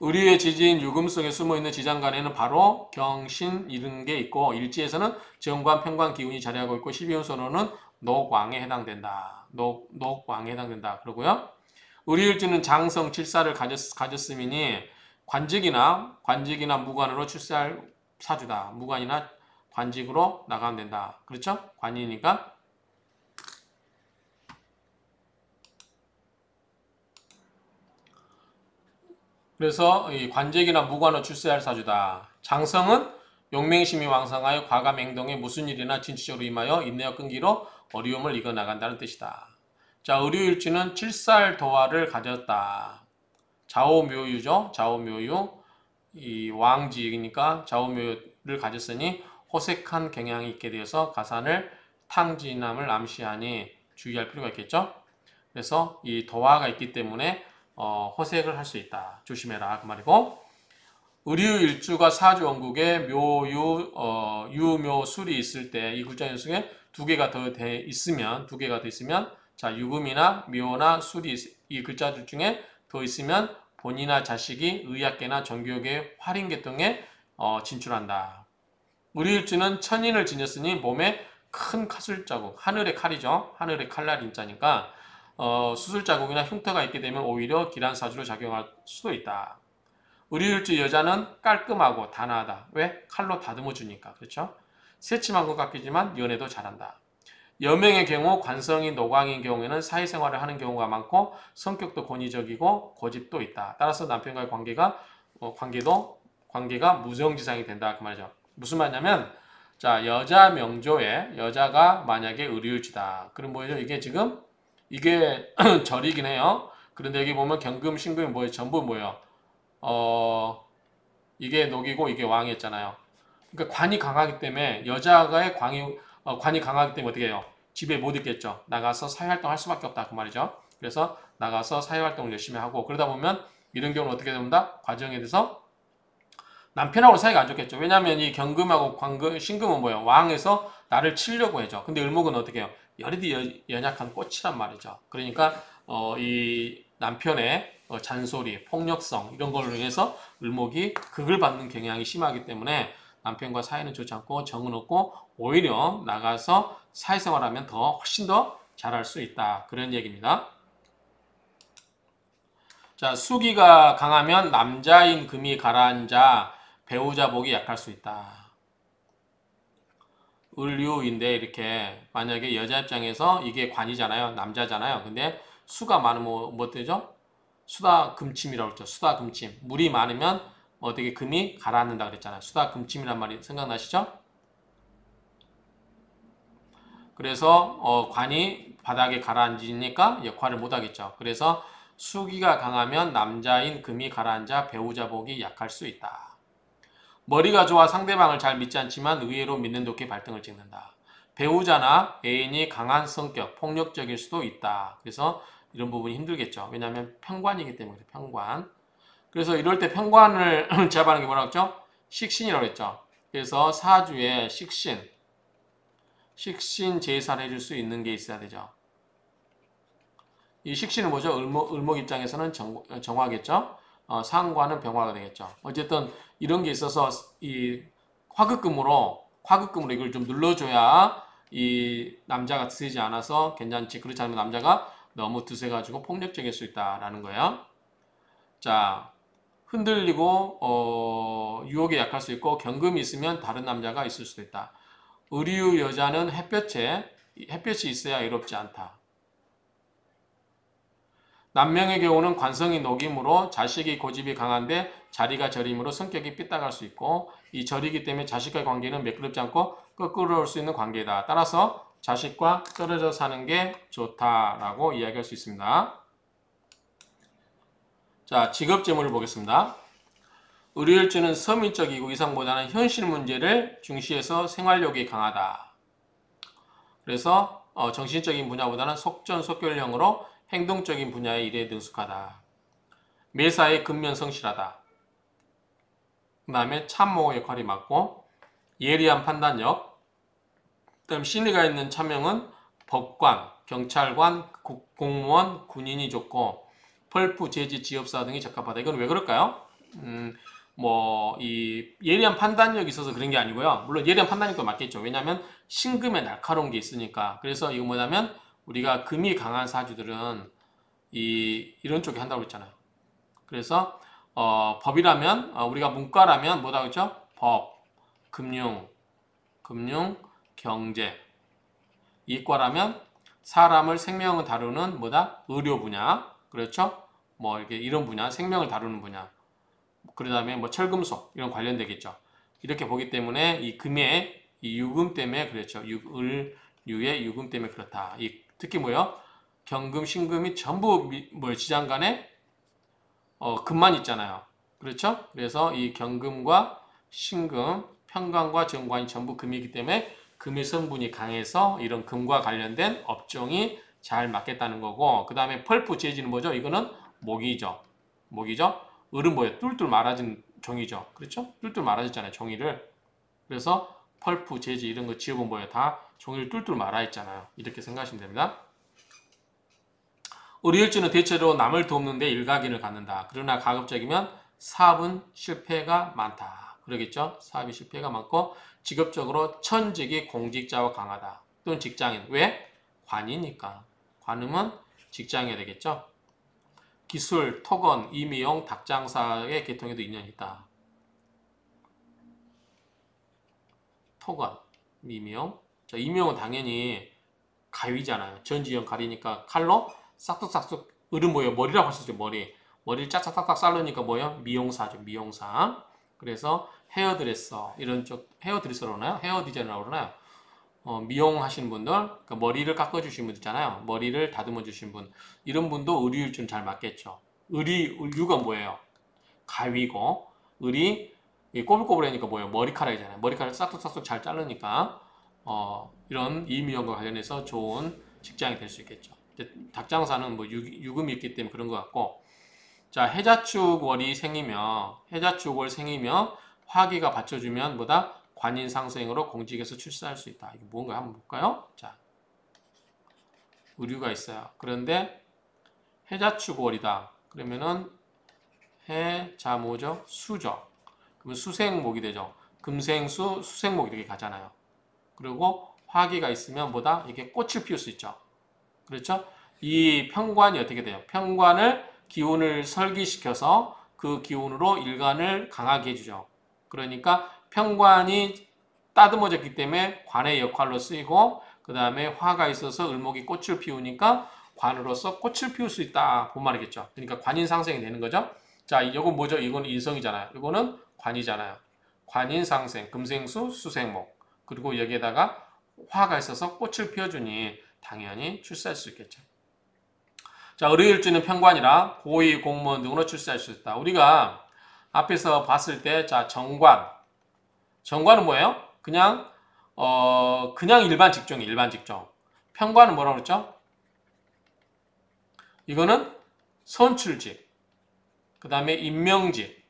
을유의 지진 유금 속에 숨어있는 지장간에는 바로 경신 이런 게 있고, 일지에서는 정관 평관 기운이 자리하고 있고, 12운선호는 녹왕에 해당된다. 녹왕에 해당된다. 그러고요. 을유일주는 장성 칠사를 가졌음이니 관직이나 무관으로 출세할 사주다. 무관이나 관직으로 나가면 된다. 그렇죠? 관이니까. 그래서 이 관직이나 무관으로 출세할 사주다. 장성은 용맹심이 왕성하여 과감 행동에 무슨 일이나 진취적으로 임하여 인내와 끈기로 어려움을 이겨나간다는 뜻이다. 자, 을유일주는 칠살도화를 가졌다. 좌우묘유죠. 좌우묘유. 이 왕지이니까 좌우묘유를 가졌으니 호색한 경향이 있게 되어서 가산을 탕진함을 암시하니 주의할 필요가 있겠죠. 그래서 이 도화가 있기 때문에 호색을 할 수 있다. 조심해라 그 말이고, 을유일주가 사주원국에 묘유, 유묘술이 있을 때 이 글자 연속에 두 개가 더 있으면 자, 유금이나 묘나 술이 이 글자들 중에 더 있으면 본인이나 자식이 의학계나 정교육의 활인계통에 진출한다. 을유일주는 천인을 지녔으니 몸에 큰 카술 자국, 하늘의 칼이죠. 하늘의 칼날 인자니까 수술 자국이나 흉터가 있게 되면 오히려 기란사주로 작용할 수도 있다. 을유일주 여자는 깔끔하고 단아하다. 왜? 칼로 다듬어 주니까. 그렇죠? 새침한 것 같지만 연애도 잘한다. 여명의 경우 관성이 노광인 경우에는 사회생활을 하는 경우가 많고 성격도 권위적이고 고집도 있다. 따라서 남편과의 관계가 무정지상이 된다. 그 말이죠. 무슨 말이냐면, 자, 여자 명조에 여자가 만약에 을유일주다. 그럼 뭐죠? 이게 지금 이게 절이긴 해요. 그런데 여기 보면 경금, 신금이 뭐예요? 전부 뭐예요? 이게 녹이고 이게 왕이었잖아요. 그러니까 관이 강하기 때문에 여자가의 관이 강하기 때문에 어떻게 해요? 집에 못 있겠죠. 나가서 사회활동 할 수밖에 없다. 그 말이죠. 그래서 나가서 사회활동을 열심히 하고, 그러다 보면 이런 경우는 어떻게 됩니다? 과정에 대해서 남편하고 사이가 안 좋겠죠. 왜냐하면 이 경금하고 신금은 뭐예요? 왕에서 나를 치려고 해죠. 근데 을목은 어떻게 해요? 열이디 연약한 꽃이란 말이죠. 그러니까 이 남편의 잔소리, 폭력성 이런 걸로 인해서 을목이 극을 받는 경향이 심하기 때문에 남편과 사이는 좋지 않고 정은 없고 오히려 나가서 사회생활하면 훨씬 더 잘할 수 있다. 그런 얘기입니다. 자, 수기가 강하면 남자인 금이 가라앉아 배우자 복이 약할 수 있다. 을유인데 이렇게 만약에 여자 입장에서 이게 관이잖아요. 남자잖아요. 근데 수가 많으면 뭐 되죠? 수다금침이라고 했죠. 수다금침. 물이 많으면 어떻게 금이 가라앉는다 그랬잖아요. 수다금침이란 말이 생각나시죠? 그래서 관이 바닥에 가라앉으니까 역할을 못하겠죠. 그래서 수기가 강하면 남자인 금이 가라앉아 배우자 복이 약할 수 있다. 머리가 좋아 상대방을 잘 믿지 않지만 의외로 믿는 좋게 발등을 찍는다. 배우자나 애인이 강한 성격, 폭력적일 수도 있다. 그래서 이런 부분이 힘들겠죠. 왜냐하면 편관이기 때문에 편관. 그래서 이럴 때 편관을 제압하는 게 뭐라고 했죠? 식신이라고 했죠. 그래서 사주에 식신 제사를 해줄 수 있는 게 있어야 되죠. 이 식신은 뭐죠? 을목 입장에서는 정화겠죠. 상관은 병화가 되겠죠. 어쨌든 이런 게 있어서 이 화극금으로 이걸 좀 눌러줘야 이 남자가 드세지 않아서 괜찮지. 그렇지 않으면 남자가 너무 드세가지고 폭력적일 수 있다라는 거예요. 자, 흔들리고 유혹에 약할 수 있고 경금이 있으면 다른 남자가 있을 수도 있다. 을유 여자는 햇볕이 있어야 외롭지 않다. 남명의 경우는 관성이 녹임으로 자식이 고집이 강한데 자리가 저림으로 성격이 삐딱할 수 있고 이 저리기 때문에 자식과의 관계는 매끄럽지 않고 거꾸로 수 있는 관계다. 따라서 자식과 떨어져 사는 게 좋다라고 이야기할 수 있습니다. 자, 직업 재물을 보겠습니다. 을유일주는 서민적이고 이상보다는 현실 문제를 중시해서 생활력이 강하다. 그래서 정신적인 분야보다는 속전속결형으로 행동적인 분야의 일에 능숙하다. 매사에 근면성실하다. 그 다음에 참모 역할이 맞고 예리한 판단력. 그 다음 신의가 있는 차명은 법관, 경찰관, 공무원, 군인이 좋고 펄프, 제지, 지업사 등이 적합하다. 이건 왜 그럴까요? 이 예리한 판단력이 있어서 그런 게 아니고요. 물론 예리한 판단력도 맞겠죠. 왜냐하면 신금에 날카로운 게 있으니까. 그래서 이거 뭐냐면 우리가 금이 강한 사주들은 이런 쪽에 한다고 했잖아요. 그래서 법이라면 우리가 문과라면 뭐다 그랬죠? 법, 금융, 경제. 이과라면 사람을 생명을 다루는 뭐다? 의료 분야. 그렇죠? 뭐 이렇게 이런 분야, 생명을 다루는 분야. 그 다음에 뭐 철금속 이런 관련되겠죠. 이렇게 보기 때문에 이 금의 이 유금 때문에 그렇죠. 을유의 유금 때문에 그렇다. 특히 뭐요? 경금, 신금이 전부 지장간에 금만 있잖아요. 그렇죠? 그래서 이 경금과 신금, 편관과 정관이 전부 금이기 때문에 금의 성분이 강해서 이런 금과 관련된 업종이 잘 맞겠다는 거고, 그 다음에 펄프 재지는 뭐죠? 이거는 목이죠. 을은 뭐예요? 뚫뚫 말아진 종이죠. 그렇죠? 뚫뚫 말아졌잖아요. 종이를. 그래서 펄프, 재지 이런 거 지어본 뭐예요? 다 종이를 뚫뚫 말아 있잖아요. 이렇게 생각하시면 됩니다. 을유일주는 대체로 남을 돕는데 일가견을 갖는다. 그러나 가급적이면 사업은 실패가 많다. 그러겠죠? 사업이 실패가 많고 직업적으로 천직이 공직자와 강하다. 또는 직장인. 왜? 관이니까. 관음은 직장이어야 되겠죠? 기술, 토건, 임의용, 닭장사의 계통에도 인연이 있다. 토건, 임의용. 자, 임의용은 당연히 가위잖아요. 전지형 가리니까 칼로 싹둑싹둑. 을은 뭐예요? 머리라고 할 수 있죠. 머리를 짝짝짝짝 자르니까 뭐예요? 미용사죠. 미용사. 그래서 헤어드레서 이런 쪽 헤어드레서로 그러나요? 헤어 디자이너라고 그러나요? 미용하시는 분들, 그러니까 머리를 깎아주신 분 있잖아요. 머리를 다듬어 주신 분, 이런 분도 을유일주는 잘 맞겠죠. 을유가 뭐예요? 가위고, 을이 꼬불꼬불하니까 뭐예요? 머리카락이잖아요. 머리카락 싹둑싹둑 잘 자르니까 이런 이미용과 관련해서 좋은 직장이 될 수 있겠죠. 닭장사는 뭐 유금이 있기 때문에 그런 것 같고, 자, 해자축월이 생기며 화기가 받쳐주면 뭐다? 관인상생으로 공직에서 출세할 수 있다. 이게 뭔가 한번 볼까요? 자, 의류가 있어요. 그런데 해자축월이다. 그러면은 해자 뭐죠? 수죠. 그러면 수생목이 되죠. 금생수, 수생목 이렇게 가잖아요. 그리고 화기가 있으면 뭐다? 이게 꽃을 피울 수 있죠. 그렇죠? 이 편관이 어떻게 돼요? 편관을 기운을 설기시켜서 그 기운으로 일간을 강하게 해주죠. 그러니까 편관이 따듬어졌기 때문에 관의 역할로 쓰이고, 그 다음에 화가 있어서 을목이 꽃을 피우니까 관으로서 꽃을 피울 수 있다 본 말이겠죠. 그러니까 관인상생이 되는 거죠. 자, 이건 뭐죠? 이거는 인성이잖아요. 이거는 관이잖아요. 관인상생, 금생수, 수생목. 그리고 여기에다가 화가 있어서 꽃을 피워주니 당연히 출세할 수 있겠죠. 자, 을유일주는 편관이라 고위 공무원 등으로 출세할 수 있다. 우리가 앞에서 봤을 때, 자, 정관은 뭐예요? 그냥 일반 직종이에요. 일반 직종. 편관은 뭐라고 그랬죠? 이거는 선출직, 그 다음에 임명직,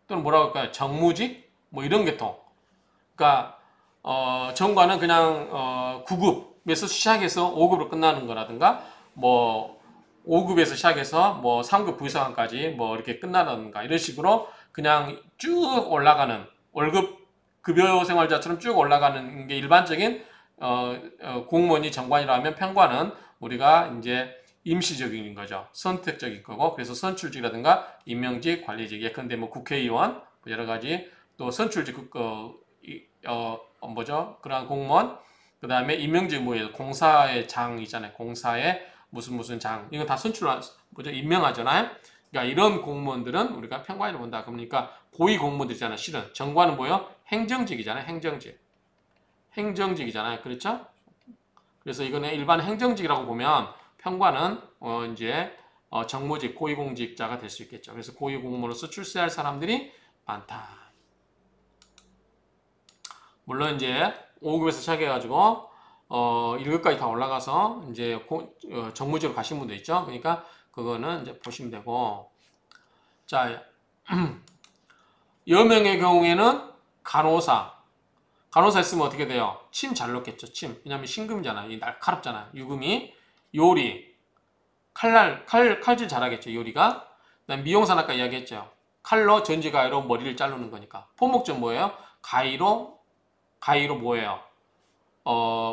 또는 뭐라고 할까요? 정무직, 뭐 이런 계통. 그러니까 정관은 그냥 9급에서 시작해서 5급으로 끝나는 거라든가, 뭐 5급에서 시작해서 뭐 3급 부의사관까지 뭐 이렇게 끝나는가 이런 식으로 그냥 쭉 올라가는 월급 급여 생활자처럼 쭉 올라가는 게 일반적인 공무원이 정관이라면 편관은 우리가 이제 임시적인 거죠. 선택적인 거고, 그래서 선출직이라든가 임명직, 관리직, 예컨대 뭐 국회의원 여러 가지 또 선출직 그러한 공무원, 그 다음에 임명직 뭐예요? 공사의 장 있잖아요. 공사의 무슨 장, 이거 다 임명하잖아요. 그러니까 이런 공무원들은 우리가 평관위로 본다. 그러니까 고위 공무원들 있잖아요. 실은 정관은 뭐예요? 행정직이잖아요. 행정직. 행정직이잖아요. 그렇죠? 그래서 이거는 일반 행정직이라고 보면 평관은 이제 정무직, 고위공직자가 될 수 있겠죠. 그래서 고위공무원으로서 출세할 사람들이 많다. 물론 이제 5급에서 시작해가지고 1급까지 다 올라가서 이제 정무직으로 가신 분도 있죠. 그러니까 그거는 이제 보시면 되고, 자 여명의 경우에는 간호사 있으면 어떻게 돼요? 침 잘 넣겠죠. 침. 왜냐면 신금이잖아요. 이 날카롭잖아요. 유금이. 요리. 칼질 잘하겠죠. 요리가. 그다음 미용사는 아까 이야기했죠. 칼로 전지가위로 머리를 자르는 거니까. 포목전 뭐예요? 가위로 뭐예요?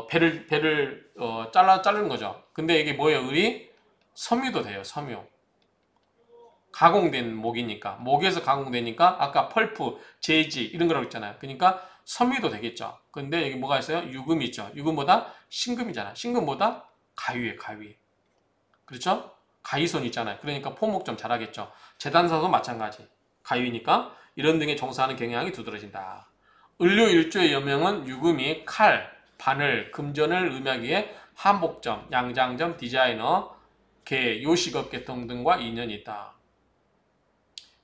배를 자르는 거죠. 근데 이게 뭐예요? 섬유도 돼요. 섬유. 가공된 목이니까. 목에서 가공되니까 아까 펄프, 제지 이런 거라고 했잖아요. 그러니까 섬유도 되겠죠. 근데 여기 뭐가 있어요? 유금이 있죠. 유금보다 신금이잖아요. 신금보다 가위에 가위. 그렇죠? 가위손 있잖아요. 그러니까 포목 좀 잘하겠죠. 재단사도 마찬가지. 가위니까 이런 등에 종사하는 경향이 두드러진다. 을료일주의 여명은 유금이 칼, 바늘, 금전을 의미하기에 한복점, 양장점, 디자이너, 개, 요식업 계통 등과 인연이 있다.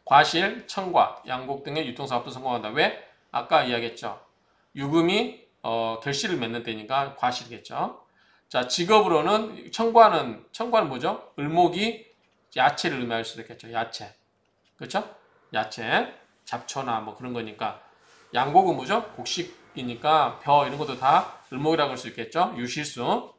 과실, 청과, 양곡 등의 유통사업도 성공한다. 왜? 아까 이야기했죠. 유금이 결실을 맺는 때니까 과실이겠죠. 자, 직업으로는 청과는 뭐죠? 을목이 야채를 의미할 수도 있겠죠. 야채. 그렇죠? 야채, 잡초나 뭐 그런 거니까. 양곡은 뭐죠? 곡식이니까 벼 이런 것도 다 을목이라고 할 수 있겠죠. 유실수.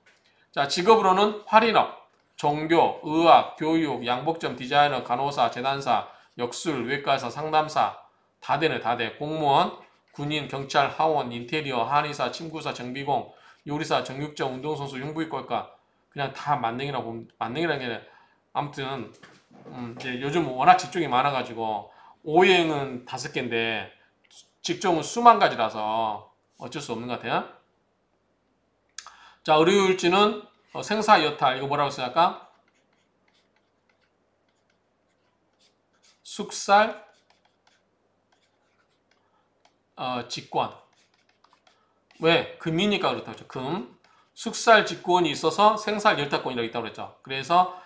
자, 직업으로는 활인업, 종교, 의학, 교육, 양복점, 디자이너, 간호사, 재단사, 역술, 외과의사, 상담사 다 되네. 다 돼. 공무원, 군인, 경찰, 하원, 인테리어, 한의사, 침구사, 정비공, 요리사, 정육점, 운동선수, 흉부외과 그냥 다 만능이라는 게 아무튼 이제 요즘 워낙 직종이 많아가지고 오행은 5개인데 직종은 수만 가지라서 어쩔 수 없는 것 같아요. 자, 의료일지는 생사여탈 이거 뭐라고 써요 아까? 숙살, 직권. 왜? 금이니까 그렇다고 했죠. 금. 숙살 직권이 있어서 생살 열타권이라고 있다고 그랬죠. 그래서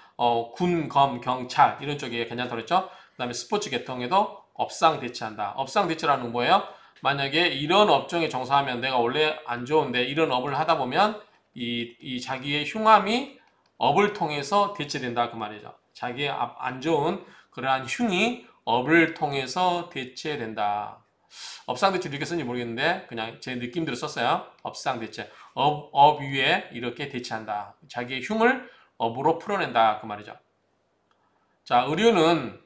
군, 검, 경찰 이런 쪽이 괜찮다고 그랬죠. 그 다음에 스포츠 계통에도 업상 대체한다. 업상 대체라는 건 뭐예요? 만약에 이런 업종에 종사하면 내가 원래 안 좋은데 이런 업을 하다 보면 이 자기의 흉함이 업을 통해서 대체된다 그 말이죠. 자기의 안 좋은 그러한 흉이 업을 통해서 대체된다. 업상대체 이렇게 쓰는지 모르겠는데 그냥 제 느낌대로 썼어요. 업상대체. 업 위에 이렇게 대체한다. 자기의 흉을 업으로 풀어낸다 그 말이죠. 자, 의료는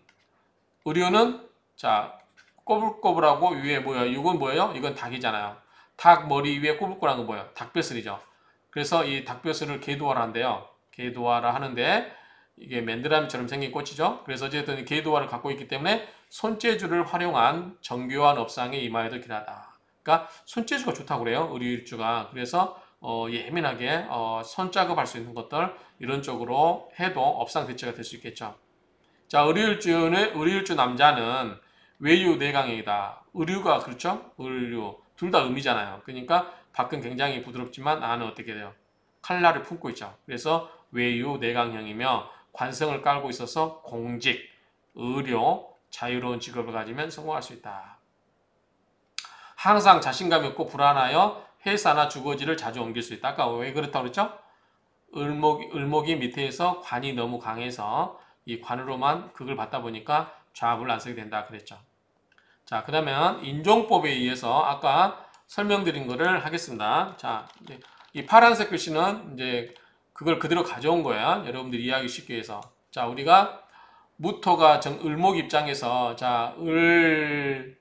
자 꼬불꼬불하고 위에 뭐예요? 이건 뭐예요? 이건 닭이잖아요. 닭 머리 위에 꼬불꼬불한 건 뭐예요? 닭뼈슬이죠. 그래서 이 닭뼈슬을 개도화라 한대요. 개도화라 하는데 이게 맨드라미처럼 생긴 꽃이죠. 그래서 어쨌든 개도화를 갖고 있기 때문에 손재주를 활용한 정교한 업상에 임하여도 길하다. 그러니까 손재주가 좋다고 그래요. 의료일주가. 그래서 예민하게 손작업할 수 있는 것들 이런 쪽으로 해도 업상 대체가 될 수 있겠죠. 자, 의료일주 남자는 외유 내강형이다. 의류가 그렇죠? 의류 둘 다 음이잖아요. 그러니까 밖은 굉장히 부드럽지만 안은 어떻게 돼요? 칼날을 품고 있죠. 그래서 외유 내강형이며 관성을 깔고 있어서 공직, 의료, 자유로운 직업을 가지면 성공할 수 있다. 항상 자신감이 없고 불안하여 회사나 주거지를 자주 옮길 수 있다. 아까 왜 그렇다고 그랬죠? 을목이 밑에서 관이 너무 강해서 이 관으로만 극을 받다 보니까 좌합을 안 쓰게 된다 그랬죠. 자, 그러면 인종법에 의해서 아까 설명드린 거를 하겠습니다. 자, 이 파란색 글씨는 이제 그걸 그대로 가져온 거야. 여러분들이 이해하기 쉽게 해서. 자, 우리가 무토가 을목 입장에서 자, 을류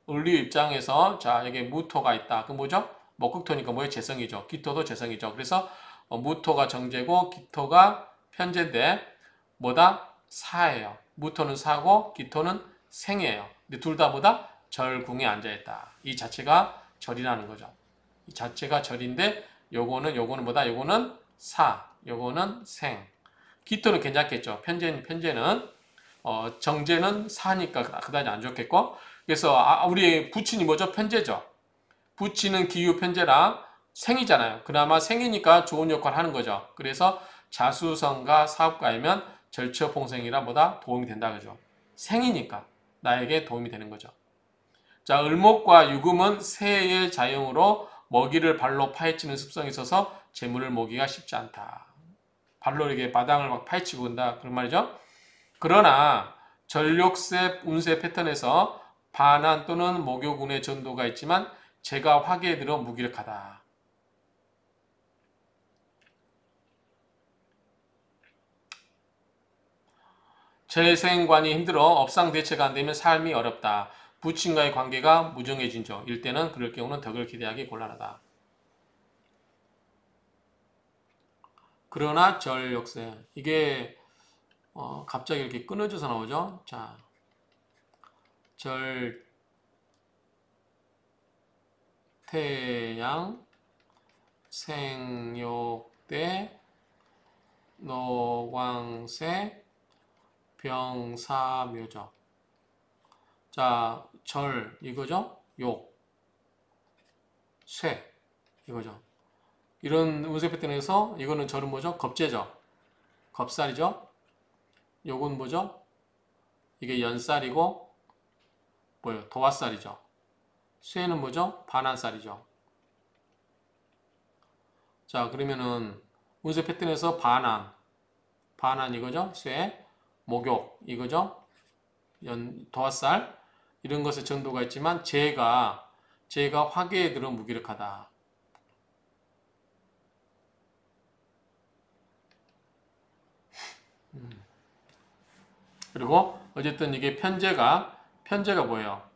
입장에서 자, 여기 무토가 있다. 그 뭐죠? 목극토니까 뭐예요? 재성이죠. 기토도 재성이죠. 그래서 무토가 정제고 기토가 편제인데 뭐다? 사예요. 무토는 사고 기토는 생이에요. 근데 둘 다 뭐다? 절궁에 앉아있다. 이 자체가 절이라는 거죠. 이 자체가 절인데 요거는 뭐다? 요거는 사, 요거는 생. 기토는 괜찮겠죠. 편제는 정제는 사니까 그다지 안 좋겠고, 그래서 우리 부친이 뭐죠? 편제죠. 부친은 기후 편제라 생이잖아요. 그나마 생이니까 좋은 역할을 하는 거죠. 그래서 자수성가 사업가이면 절처봉생이라 보다 도움이 된다 그죠. 생이니까 나에게 도움이 되는 거죠. 자, 을목과 유금은 새의 자용으로 먹이를 발로 파헤치는 습성이 있어서 재물을 모기가 쉽지 않다. 발로 이렇게 마당을 막 파헤치고 온다 그런 말이죠. 그러나 전력세 운세 패턴에서 반한 또는 목욕운의 전도가 있지만 제가 화기에 들어 무기력하다. 재생관이 힘들어 업상 대체가 안 되면 삶이 어렵다. 부친과의 관계가 무정해진죠. 일때는 그럴 경우는 덕을 기대하기 곤란하다. 그러나 전력세 이게 갑자기 이렇게 끊어져서 나오죠. 자, 태양 생욕대 노광세 병사묘죠. 자, 절 이거죠. 욕, 쇠 이거죠. 이런 운세 패턴에서 이거는 절은 뭐죠? 겁재죠. 겁살이죠. 요건 뭐죠? 이게 연살이고 뭐예요? 도화살이죠. 쇠는 뭐죠? 반한살이죠. 자, 그러면은 운세 패턴에서 반한 이거죠? 쇠, 목욕 이거죠? 도화살 이런 것에 전도가 있지만 제가 화계에 들어 무기력하다. 그리고 어쨌든 이게 편제가 뭐예요?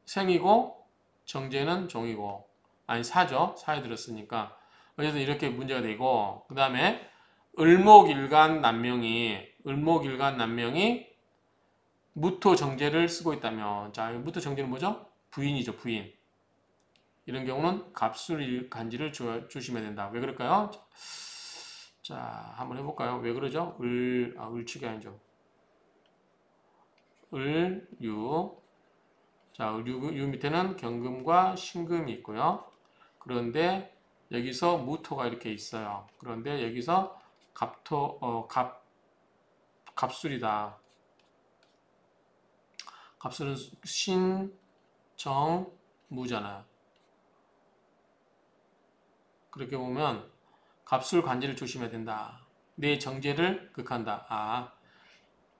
생이고 정제는 종이고 아니 사죠. 사에 들었으니까 어쨌든 이렇게 문제가 되고 그 다음에 을목일간 남명이 무토 정제를 쓰고 있다면 자 무토 정제는 뭐죠? 부인이죠. 부인. 이런 경우는 갑술 간지를 조심해야 된다. 왜 그럴까요? 자 한번 해볼까요? 왜 그러죠? 을치가 아니죠. 유. 자, 유 밑에는 경금과 신금이 있고요. 그런데 여기서 무토가 이렇게 있어요. 그런데 여기서 갑술이다. 갑술은 신, 정, 무잖아요. 그렇게 보면 갑술 관지를 조심해야 된다. 내 정제를 극한다.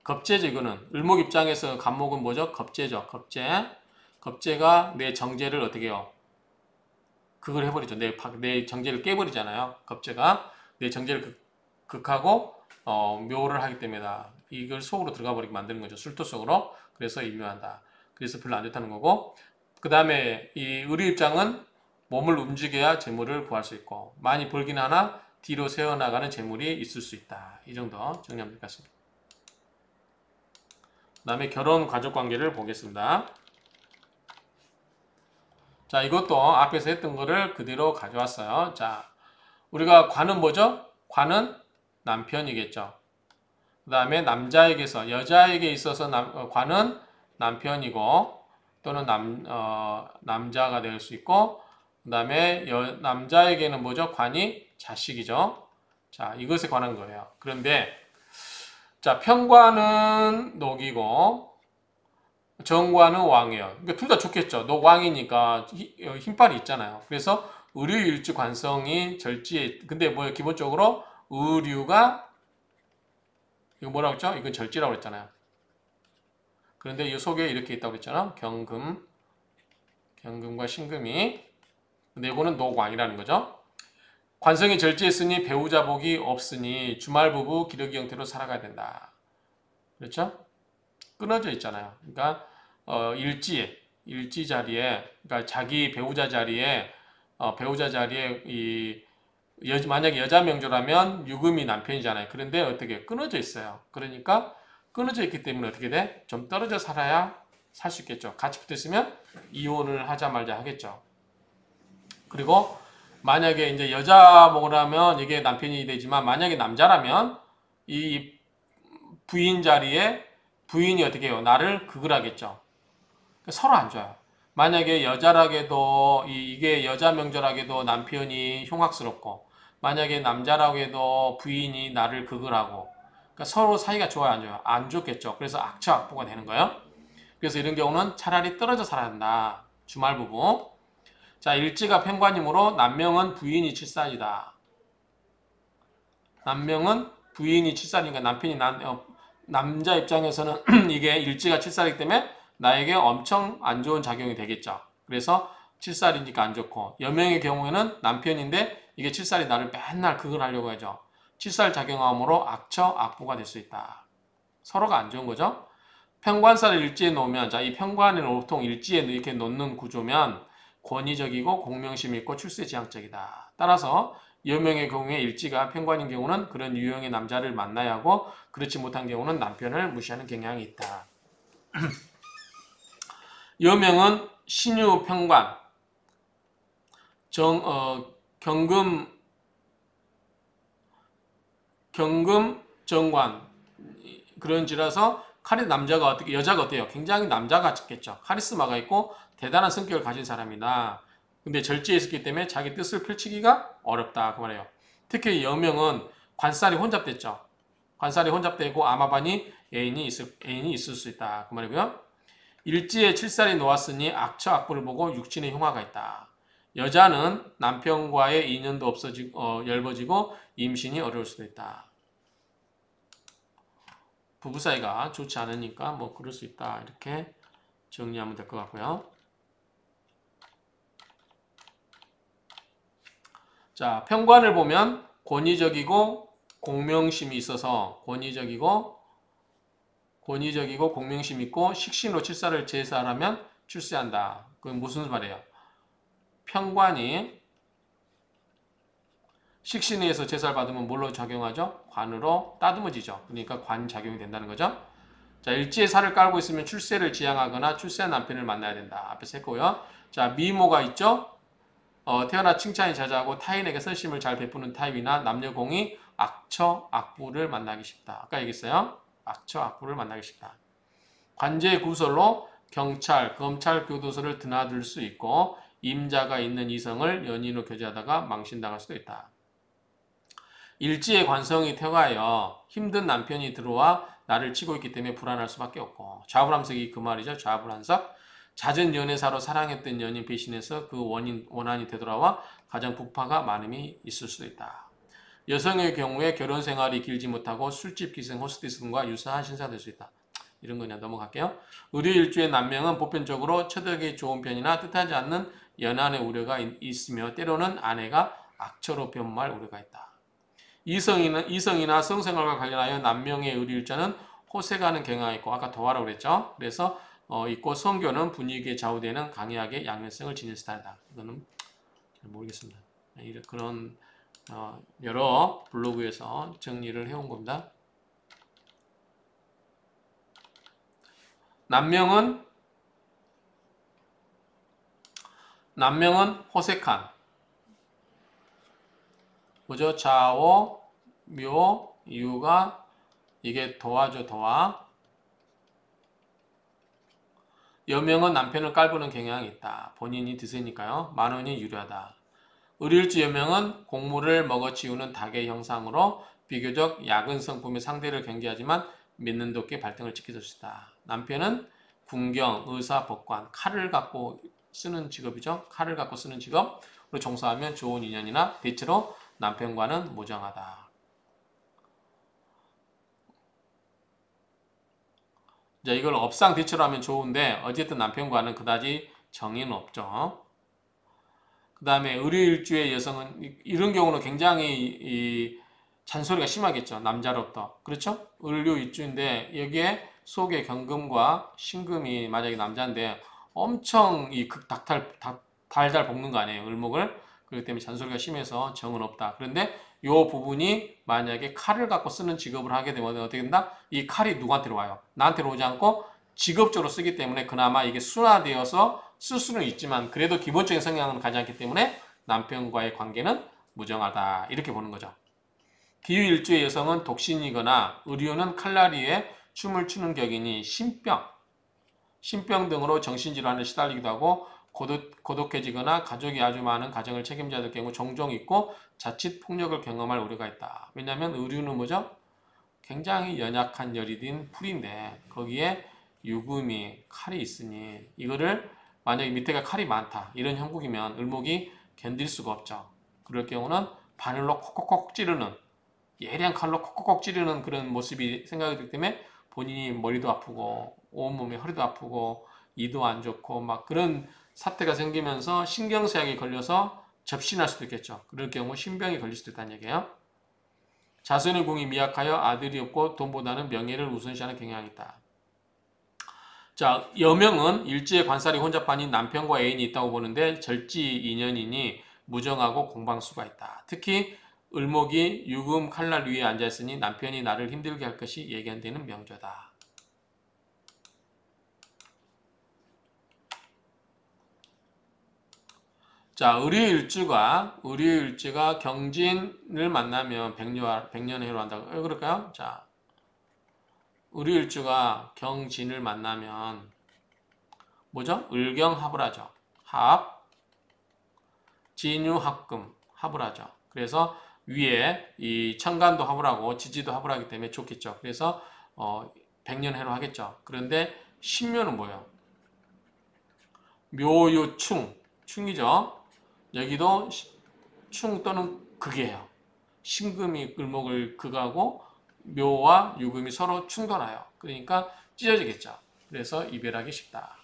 겁재죠, 이거는. 을목 입장에서 갑목은 뭐죠? 겁재죠. 겁재가 내 정제를 어떻게 해요? 그걸 해버리죠. 내 정제를 깨버리잖아요. 겁재가 내 정제를 극하고 묘를 하기 때문이다. 이걸 속으로 들어가 버리게 만드는 거죠. 술토 속으로. 그래서 임묘한다. 그래서 별로 안 좋다는 거고. 그 다음에 이 을의 입장은 몸을 움직여야 재물을 구할 수 있고 많이 벌긴 하나 뒤로 새어나가는 재물이 있을 수 있다. 이 정도 정리하면 될 것 같습니다. 그 다음에 결혼 가족관계를 보겠습니다. 자, 이것도 앞에서 했던 거를 그대로 가져왔어요. 자, 우리가 관은 뭐죠? 관은 남편이겠죠. 그 다음에 여자에게 있어서 관은 남편이고 또는 남자가 될 수 있고 그 다음에 남자에게는 뭐죠? 관이 자식이죠. 자, 이것에 관한 거예요. 그런데 자, 편관은 녹이고 정관은 왕이에요. 그러니까 둘 다 좋겠죠. 녹왕이니까 힘빨이 있잖아요. 그래서 의류일주 관성이 절지에 근데 뭐 기본적으로 의류가 이거 뭐라고 했죠? 이건 절지라고 했잖아요. 그런데 이 속에 이렇게 있다고 했잖아. 경금과 신금이 근데 이거는 녹왕이라는 거죠. 관성이 절지했으니 배우자 복이 없으니 주말 부부 기러기 형태로 살아가야 된다. 그렇죠? 끊어져 있잖아요. 그러니까 일지 자리에 그러니까 자기 배우자 자리에 만약에 여자 명조라면 유금이 남편이잖아요. 그런데 어떻게 끊어져 있어요. 그러니까 끊어져 있기 때문에 어떻게 돼? 좀 떨어져 살아야 살 수 있겠죠. 같이 붙어 있으면 이혼을 하자 말자 하겠죠. 그리고 만약에 이제 여자 먹으라면 이게 남편이 되지만 만약에 남자라면 이 부인 자리에 부인이 어떻게 해요? 나를 극을하겠죠. 그러니까 서로 안 좋아요. 만약에 여자라게도 이게 여자 명절하게도 남편이 흉악스럽고 만약에 남자라게도 부인이 나를 극을하고 그러니까 서로 사이가 좋아요, 안 좋아요? 안 좋겠죠. 그래서 악처악보가 되는 거예요. 그래서 이런 경우는 차라리 떨어져 살아야 한다. 주말 부부. 자, 일지가 편관이므로 남명은 부인이 칠살이다. 남명은 부인이 칠살이니까 남편이 남자 입장에서는 이게 일지가 칠살이기 때문에 나에게 엄청 안 좋은 작용이 되겠죠. 그래서 칠살이니까 안 좋고 여명의 경우에는 남편인데 이게 칠살이 나를 맨날 극을 하려고 하죠. 칠살 작용함으로 악처, 악보가 될 수 있다. 서로가 안 좋은 거죠. 편관살을 일지에 놓으면 자, 이 편관을 보통 일지에 이렇게 놓는 구조면 권위적이고 공명심 있고 출세지향적이다. 따라서 여명의 경우에 일지가 편관인 경우는 그런 유형의 남자를 만나야 하고 그렇지 못한 경우는 남편을 무시하는 경향이 있다. 여명은 신유 편관, 경금 정관 그런지라서 남자가 어떻게 여자가 어때요? 굉장히 남자 같겠죠. 카리스마가 있고 대단한 성격을 가진 사람이다. 근데 절제에 있었기 때문에 자기 뜻을 펼치기가 어렵다 그 말이에요. 특히 여명은 관살이 혼잡됐죠. 관살이 혼잡되고 아마반이 애인이 있을 수 있다 그 말이고요. 일지에 칠살이 놓았으니 악처 악보를 보고 육친의 흉화가 있다. 여자는 남편과의 인연도 없어지고 엷어지고 임신이 어려울 수도 있다. 부부 사이가 좋지 않으니까 뭐 그럴 수 있다. 이렇게 정리하면 될 것 같고요. 자, 편관을 보면 권위적이고 공명심이 있어서 권위적이고 공명심 있고 식신으로 칠살을 제사하면 출세한다. 그건 무슨 말이에요? 편관이 식신에 의해서 제사를 받으면 뭘로 작용하죠? 관으로 따듬어지죠. 그러니까 관 작용이 된다는 거죠. 자, 일지에 살을 깔고 있으면 출세를 지향하거나 출세한 남편을 만나야 된다. 앞에서 했고요. 자, 미모가 있죠? 태어나 칭찬이 자자하고 타인에게 설심을 잘 베푸는 타입이나 남녀공이 악처, 악부를 만나기 쉽다. 아까 얘기했어요. 악처, 악부를 만나기 쉽다. 관제의 구설로 경찰, 검찰 교도소를 드나들 수 있고 임자가 있는 이성을 연인으로 교제하다가 망신당할 수도 있다. 일지의 관성이 퇴화하여 힘든 남편이 들어와 나를 치고 있기 때문에 불안할 수밖에 없고 좌불암석이 그 말이죠. 좌불암석. 잦은 연애사로 사랑했던 연인 배신해서 그 원한이 되돌아와 가정 부파가 많음이 있을 수도 있다. 여성의 경우에 결혼 생활이 길지 못하고 술집 기생 호스티스 등과 유사한 신사가 될 수 있다. 이런 거 그냥 넘어갈게요. 의료일주의 남명은 보편적으로 처덕이 좋은 편이나 뜻하지 않는 연한의 우려가 있으며 때로는 아내가 악처로 변모할 우려가 있다. 이성이나 성생활과 관련하여 남명의 의료일자는 호색하는 경향이 있고 아까 도화라고 그랬죠. 그래서 있고 성교는 분위기에 좌우되는 강약의 양면성을 지닌 스타일이다. 이거는 잘 모르겠습니다. 그런 여러 블로그에서 정리를 해온 겁니다. 남명은 호색한 뭐죠? 좌오, 묘, 유가 이게 도화죠. 도화. 여명은 남편을 깔보는 경향이 있다. 본인이 드세니까요. 만원이 유리하다. 의료일주 여명은 곡물을 먹어치우는 닭의 형상으로 비교적 약은 성품의 상대를 경계하지만 믿는 돕게 발등을 지켜줄 수 있다. 남편은 군경, 의사, 법관, 칼을 갖고 쓰는 직업이죠. 칼을 갖고 쓰는 직업으로 종사하면 좋은 인연이나 대체로 남편과는 무정하다. 자, 이걸 업상대체로 하면 좋은데 어쨌든 남편과는 그다지 정의는 없죠. 그 다음에 의료일주의 여성은 이런 경우는 굉장히 잔소리가 심하겠죠. 남자로부터. 그렇죠? 의료일주인데 여기에 속에 경금과 신금이 만약에 남자인데 엄청 달달 볶는 거 아니에요. 을목을. 그렇기 때문에 잔소리가 심해서 정은 없다. 그런데 이 부분이 만약에 칼을 갖고 쓰는 직업을 하게 되면 어떻게 된다? 이 칼이 누구한테로 와요? 나한테로 오지 않고 직업적으로 쓰기 때문에 그나마 이게 순화되어서 쓸 수는 있지만 그래도 기본적인 성향은 가지 않기 때문에 남편과의 관계는 무정하다. 이렇게 보는 거죠. 기후일주의 여성은 독신이거나 의류는 칼라리에 춤을 추는 격이니 신병 등으로 정신질환에 시달리기도 하고 고독해지거나 가족이 아주 많은 가정을 책임져야 될 경우 종종 있고 자칫 폭력을 경험할 우려가 있다. 왜냐하면 의류는 뭐죠? 굉장히 연약한 열이 든 풀인데 거기에 유금이 칼이 있으니 이거를 만약에 밑에가 칼이 많다 이런 형국이면 을목이 견딜 수가 없죠. 그럴 경우는 바늘로 콕콕콕 찌르는 예리한 칼로 콕콕콕 찌르는 그런 모습이 생각이 들기 때문에 본인이 머리도 아프고 온몸에 허리도 아프고 이도 안 좋고 막 그런 사태가 생기면서 신경쇠약이 걸려서 접신할 수도 있겠죠. 그럴 경우 신병이 걸릴 수도 있다는 얘기예요. 자손의 궁이 미약하여 아들이 없고 돈보다는 명예를 우선시하는 경향이 있다. 자, 여명은 일지의 관살이 혼잡하니 남편과 애인이 있다고 보는데 절지 인연이니 무정하고 공방수가 있다. 특히 을목이 유금 칼날 위에 앉아있으니 남편이 나를 힘들게 할 것이 예견되는 명조다. 자, 을유일주가 경진을 만나면 백년해로 한다고. 왜 그럴까요? 자, 을유일주가 경진을 만나면 뭐죠? 을경합을 하죠. 합, 진유합금 합을 하죠. 그래서 위에 이 천간도 합을 하고 지지도 합을 하기 때문에 좋겠죠. 그래서 백년해로 하겠죠. 그런데 신묘는 뭐예요? 묘유충, 충이죠. 여기도 충 또는 극이에요. 신금이 을목을 극하고 묘와 유금이 서로 충돌하여. 그러니까 찢어지겠죠. 그래서 이별하기 쉽다.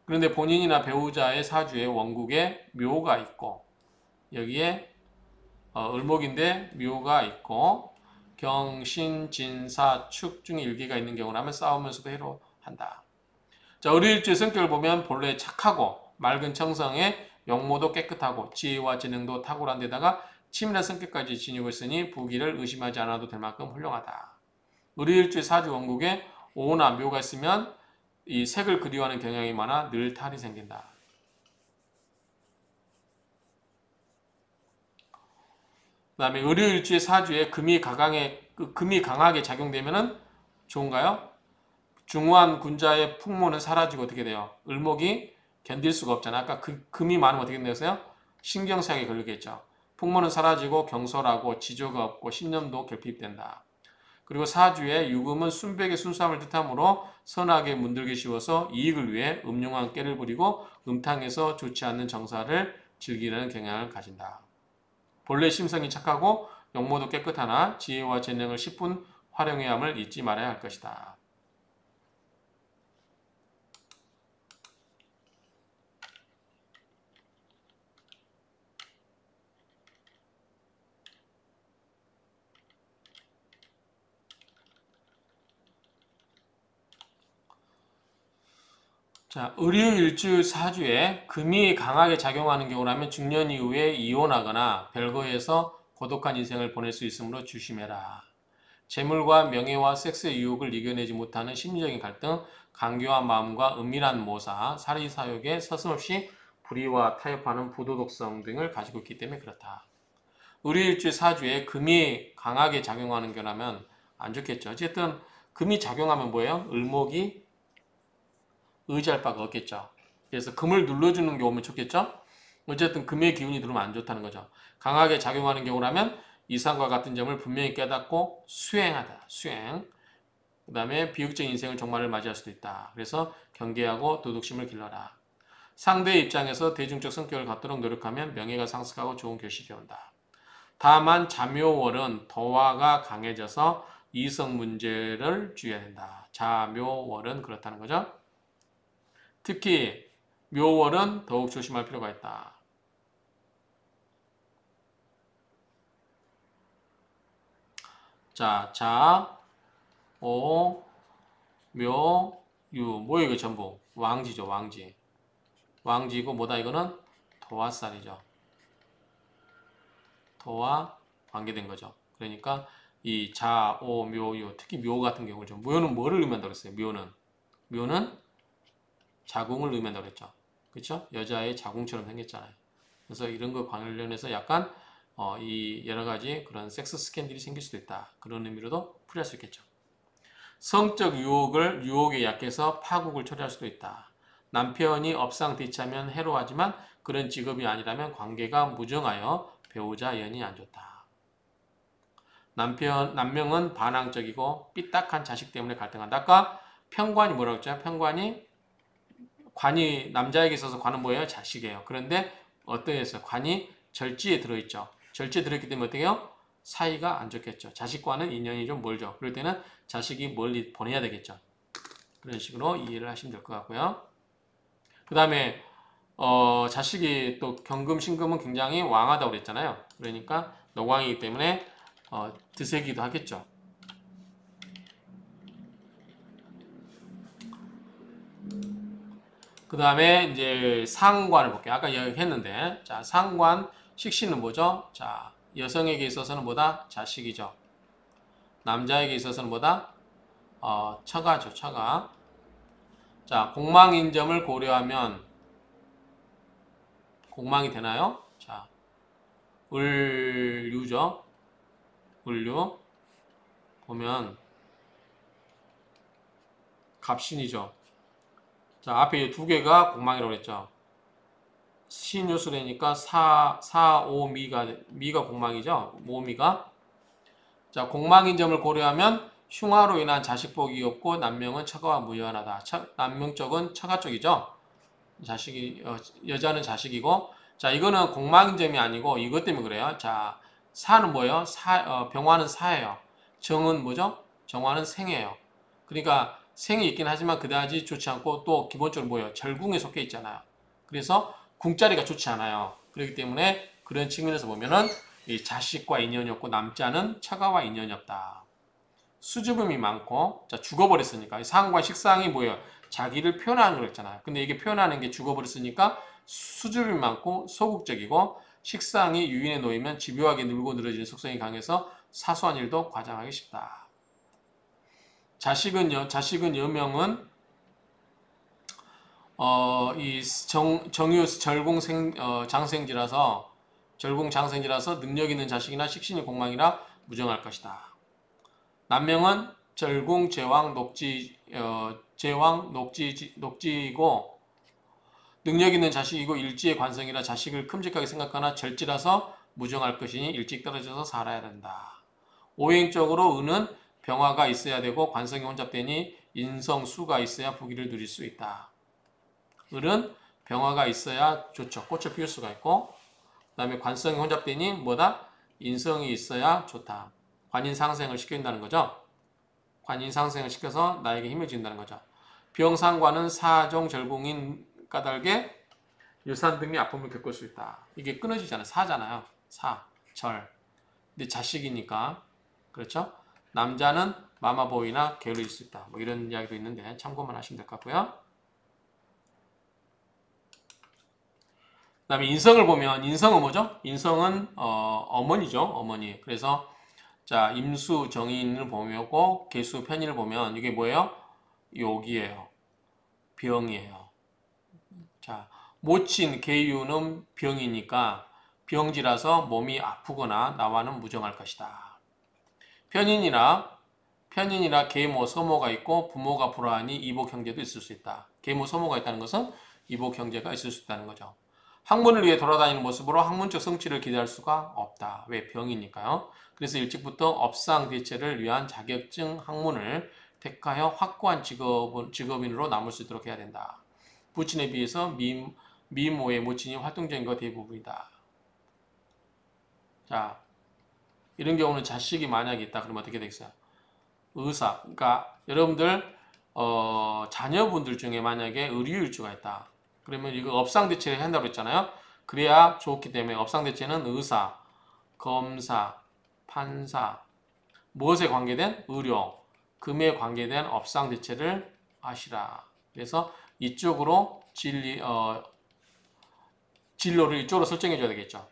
그런데 본인이나 배우자의 사주에 원국에 묘가 있고 여기에 을목인데 묘가 있고 경신, 진사, 축 중에 일기가 있는 경우라면 싸우면서도 해로한다. 자, 을유일주의 성격을 보면 본래 착하고 맑은 청성에 용모도 깨끗하고 지혜와 지능도 탁월한 데다가 치밀한 성격까지 지니고 있으니 부기를 의심하지 않아도 될 만큼 훌륭하다. 을유일주의 사주 원국에 오나 묘가 있으면 이 색을 그리워하는 경향이 많아 늘 탈이 생긴다. 그 다음에 을유일주의 사주에 금이 강하게 작용되면은 좋은가요? 중후한 군자의 풍모는 사라지고 어떻게 돼요? 을목이 견딜 수가 없잖아. 아까 금이 많으면 어떻게 되겠어요? 신경쇠약이 걸리겠죠. 풍모는 사라지고 경솔하고 지조가 없고 신념도 결핍된다. 그리고 사주에 유금은 순백의 순수함을 뜻하므로 선하게 문들기 쉬워서 이익을 위해 음흉한 깨를 부리고 음탕해서 좋지 않는 정사를 즐기려는 경향을 가진다. 본래 심성이 착하고 용모도 깨끗하나 지혜와 재능을 10분 활용해야 함을 잊지 말아야 할 것이다. 자, 을유일주 사주에 금이 강하게 작용하는 경우라면 중년 이후에 이혼하거나 별거에서 고독한 인생을 보낼 수 있으므로 조심해라. 재물과 명예와 섹스의 유혹을 이겨내지 못하는 심리적인 갈등, 강교한 마음과 은밀한 모사, 사리사욕에 서슴없이 불의와 타협하는 부도덕성 등을 가지고 있기 때문에 그렇다. 을유일주 사주에 금이 강하게 작용하는 경우라면 안 좋겠죠. 어쨌든 금이 작용하면 뭐예요? 을목이 의지할 바가 없겠죠. 그래서 금을 눌러주는 게 오면 좋겠죠. 어쨌든 금의 기운이 들어오면 안 좋다는 거죠. 강하게 작용하는 경우라면 이상과 같은 점을 분명히 깨닫고 수행하다. 수행. 그 다음에 비극적인 인생을 종말을 맞이할 수도 있다. 그래서 경계하고 도덕심을 길러라. 상대의 입장에서 대중적 성격을 갖도록 노력하면 명예가 상승하고 좋은 결실이 온다. 다만 자묘월은 더화가 강해져서 이성 문제를 주의해야 된다. 자묘월은 그렇다는 거죠. 특히 묘월은 더욱 조심할 필요가 있다. 자, 오, 묘, 유. 뭐야 이거 전부? 왕지죠, 왕지. 왕지고 뭐다 이거는? 도화살이죠. 도와 관계된 거죠. 그러니까 이 자, 오, 묘, 유. 특히 묘 같은 경우죠. 묘는 뭐를 의미한다고 그랬어요? 묘는 자궁을 의미한다고 그랬죠. 그렇죠? 여자의 자궁처럼 생겼잖아요. 그래서 이런 거 관련해서 약간 이 여러 가지 그런 섹스 스캔들이 생길 수도 있다. 그런 의미로도 풀이할 수 있겠죠. 성적 유혹에 약해서 파국을 초래할 수도 있다. 남편이 업상뒤차면 해로하지만 그런 직업이 아니라면 관계가 무정하여 배우자 연이 안 좋다. 남명은 반항적이고 삐딱한 자식 때문에 갈등한다. 아까 편관이 뭐라고 했죠? 관이 남자에게 있어서 관은 뭐예요? 자식이에요. 그런데 어떠했어요? 관이 절지에 들어있죠. 절지에 들어있기 때문에 어떻게 해요? 사이가 안 좋겠죠. 자식과는 인연이 좀 멀죠. 그럴 때는 자식이 멀리 보내야 되겠죠. 그런 식으로 이해를 하시면 될 것 같고요. 그 다음에 자식이 또 경금, 신금은 굉장히 왕하다고 그랬잖아요. 그러니까 노광이기 때문에 드세기도 하겠죠. 그 다음에 이제 상관을 볼게요. 아까 이야기했는데, 자, 상관, 식신은 뭐죠? 자, 여성에게 있어서는 뭐다? 자식이죠. 남자에게 있어서는 뭐다? 처가죠, 처가. 자, 공망인점을 고려하면, 공망이 되나요? 자, 을류죠. 을류. 보면, 갑신이죠. 자, 앞에 이 두 개가 공망이라고 했죠. 신유술이니까 미가 공망이죠. 모미가. 자, 공망인점을 고려하면 흉화로 인한 자식복이 없고 남명은 처가와 무연하다. 남명 쪽은 처가 쪽이죠. 여자는 자식이고. 자, 이거는 공망인점이 아니고 이것 때문에 그래요. 자, 사는 뭐예요? 병화는 사예요. 정은 뭐죠? 정화는 생이에요. 그러니까 생이 있긴 하지만 그다지 좋지 않고 또 기본적으로 뭐예요? 절궁에 속해 있잖아요. 그래서 궁자리가 좋지 않아요. 그렇기 때문에 그런 측면에서 보면은 이 자식과 인연이 없고 남자는 처가와 인연이 없다. 수줍음이 많고, 자, 죽어버렸으니까. 상과 식상이 뭐예요? 자기를 표현하는 거 있잖아요. 근데 이게 표현하는 게 죽어버렸으니까 수줍음이 많고 소극적이고, 식상이 유인에 놓이면 집요하게 늘고 늘어지는 속성이 강해서 사소한 일도 과장하기 쉽다. 자식은 여명은 이 정유 절공장생지라서 능력 있는 자식이나 식신이 공망이라 무정할 것이다. 남명은 절공 녹지이고 능력 있는 자식이고 일지의 관성이라 자식을 큼직하게 생각하나 절지라서 무정할 것이니 일찍 떨어져서 살아야 된다. 오행적으로 은은 병화가 있어야 되고 관성이 혼잡되니 인성수가 있어야 부귀를 누릴 수 있다. 을은 병화가 있어야 좋죠. 꽃을 피울 수가 있고, 그 다음에 관성이 혼잡되니 뭐다? 인성이 있어야 좋다. 관인상생을 시킨다는 거죠. 관인상생을 시켜서 나에게 힘을 준다는 거죠. 병상관은 사종절공인 까닭에 유산 등의 아픔을 겪을 수 있다. 이게 끊어지잖아요. 사잖아요. 절. 근데 자식이니까, 그렇죠? 남자는 마마보이나 게으르일 수 있다. 뭐 이런 이야기도 있는데 참고만 하시면 될 것 같고요. 그 다음에 인성을 보면, 인성은 뭐죠? 인성은 어머니죠. 어머니. 그래서 자, 임수 정인을 보고 개수 편인을 보면 이게 뭐예요? 욕이에요. 병이에요. 자, 모친 계유는 병이니까 병지라서 몸이 아프거나 나와는 무정할 것이다. 편인이라 계모, 서모가 있고 부모가 불화하니 이복 형제도 있을 수 있다. 계모, 서모가 있다는 것은 이복 형제가 있을 수 있다는 거죠. 학문을 위해 돌아다니는 모습으로 학문적 성취를 기대할 수가 없다. 왜? 병이니까요. 그래서 일찍부터 업상대체를 위한 자격증 학문을 택하여 확고한 직업인으로 남을 수 있도록 해야 된다. 부친에 비해서 미모의 모친이 활동적인 것 대부분이다. 자, 이런 경우는 자식이 만약에 있다 그러면 어떻게 되겠어요? 의사, 그러니까 여러분들 자녀분들 중에 만약에 의류일주가 있다. 그러면 이거 업상대체를 한다고 했잖아요. 그래야 좋기 때문에 업상대체는 의사, 검사, 판사, 무엇에 관계된? 의료, 금에 관계된 업상대체를 하시라. 그래서 이쪽으로 진로를 이쪽으로 설정해 줘야 되겠죠.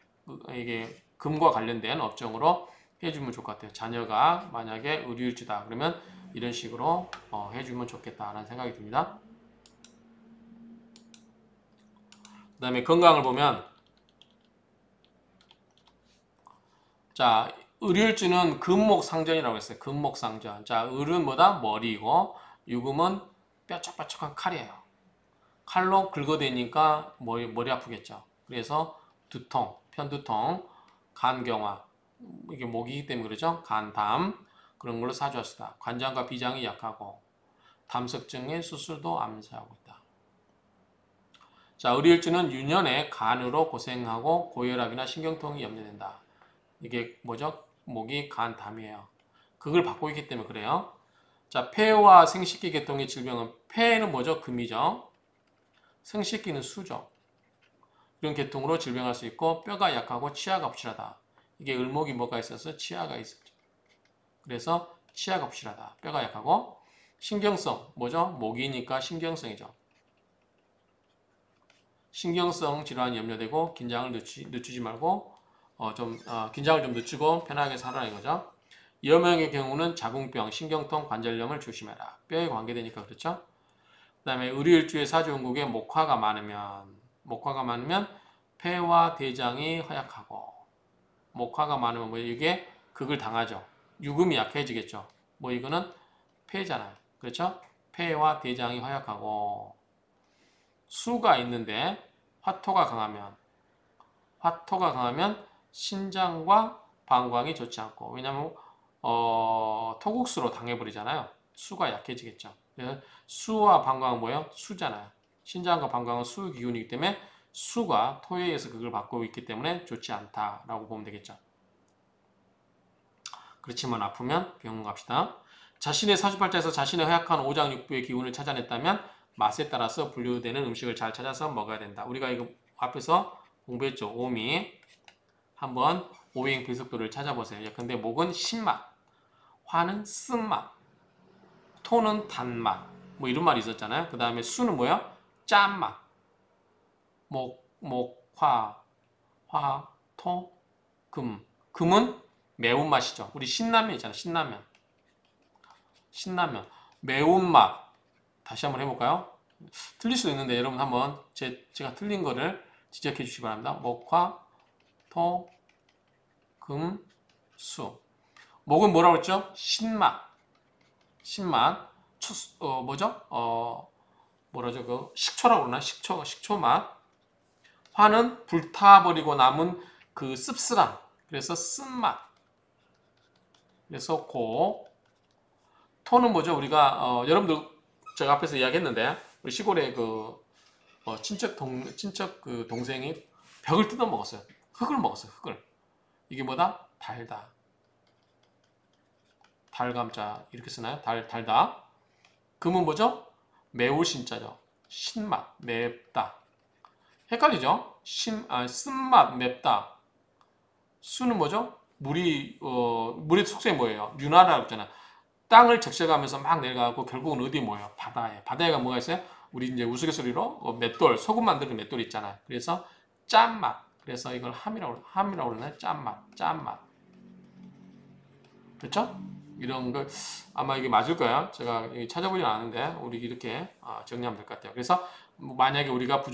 이게 금과 관련된 업종으로 해주면 좋을 것 같아요. 자녀가 만약에 의류일주다 그러면 이런 식으로 해주면 좋겠다라는 생각이 듭니다. 그 다음에 건강을 보면 자, 을일주는 금목상전이라고 했어요. 금목상전. 자, 을은 뭐다? 머리이고 유금은 뾰족뾰족한 칼이에요. 칼로 긁어대니까 머리 아프겠죠. 그래서 두통, 편두통, 간경화, 이게 목이기 때문에 그러죠. 간담 그런 걸로 사주하시다. 관장과 비장이 약하고 담석증의 수술도 암시하고 있다. 자, 을일주는 유년에 간으로 고생하고 고혈압이나 신경통이 염려된다. 이게 뭐죠? 목이 간담이에요. 그걸 받고 있기 때문에 그래요. 자, 폐와 생식기 계통의 질병은 폐는 뭐죠? 금이죠. 생식기는 수죠. 이런 계통으로 질병할 수 있고 뼈가 약하고 치아가 없실하다. 이게 을목이 뭐가 있어서 치아가 있었죠. 그래서 치아가 없실하다. 뼈가 약하고 신경성 뭐죠? 목이니까 신경성이죠. 신경성 질환이 염려되고 긴장을 늦추지 말고 긴장을 좀 늦추고 편하게 살아라는 거죠. 여명의 경우는 자궁병, 신경통, 관절염을 조심해라. 뼈에 관계되니까 그렇죠. 그 다음에 을일주의 사주운국에 목화가 많으면 폐와 대장이 허약하고 목화가 많으면 뭐 이게 극을 당하죠. 유금이 약해지겠죠. 뭐 이거는 폐잖아요. 그렇죠? 폐와 대장이 허약하고 수가 있는데 화토가 강하면 신장과 방광이 좋지 않고 왜냐하면 토국수로 당해버리잖아요. 수가 약해지겠죠. 그래서 수와 방광은 뭐예요? 수잖아요. 신장과 방광은 수 기운이기 때문에 수가 토에 의해서 그걸 받고 있기 때문에 좋지 않다라고 보면 되겠죠. 그렇지만 아프면 병원 갑시다. 자신의 사주팔자에서 자신의 허약한 오장육부의 기운을 찾아냈다면 맛에 따라서 분류되는 음식을 잘 찾아서 먹어야 된다. 우리가 이거 앞에서 공부했죠. 오미. 한번 오행 비속도를 찾아보세요. 근데 목은 신맛, 화는 쓴맛, 토는 단맛, 뭐 이런 말이 있었잖아요. 그 다음에 수는 뭐야? 짠맛. 화, 토, 금. 금은 매운맛이죠. 우리 신라면 있잖아요. 신라면. 매운맛. 다시 한번 해볼까요? 틀릴 수도 있는데 여러분 한번 제가 틀린 거를 지적해 주시기 바랍니다. 목화, 토, 금, 수. 목은 뭐라고 했죠? 신맛. 식초라고 그러나? 식초 맛. 화는 불타버리고 남은 그 씁쓸함. 그래서 쓴맛. 그래서 토는 뭐죠? 우리가, 여러분들 제가 앞에서 이야기했는데, 우리 시골에 친척 동생이 벽을 뜯어 먹었어요. 흙을 먹었어요. 이게 뭐다? 달다. 달감자 이렇게 쓰나요? 달다. 금은 뭐죠? 매울 신자죠. 신맛, 맵다. 헷갈리죠? 쓴맛, 맵다. 수는 뭐죠? 물의 속성이 뭐예요? 윤활이라고 했잖아. 땅을 적셔가면서 막 내려가고 결국은 어디 모여요? 바다에. 바다에가 뭐가 있어요? 우리 이제 우스갯소리로 맷돌, 소금 만드는 맷돌 있잖아요. 그래서 짠맛. 그래서 이걸 함이라고 그러나요? 짠맛. 그렇죠? 이런 걸 아마 이게 맞을 거야. 제가 찾아보진 않았는데 우리 이렇게 정리하면 될 것 같아요. 그래서 만약에 우리가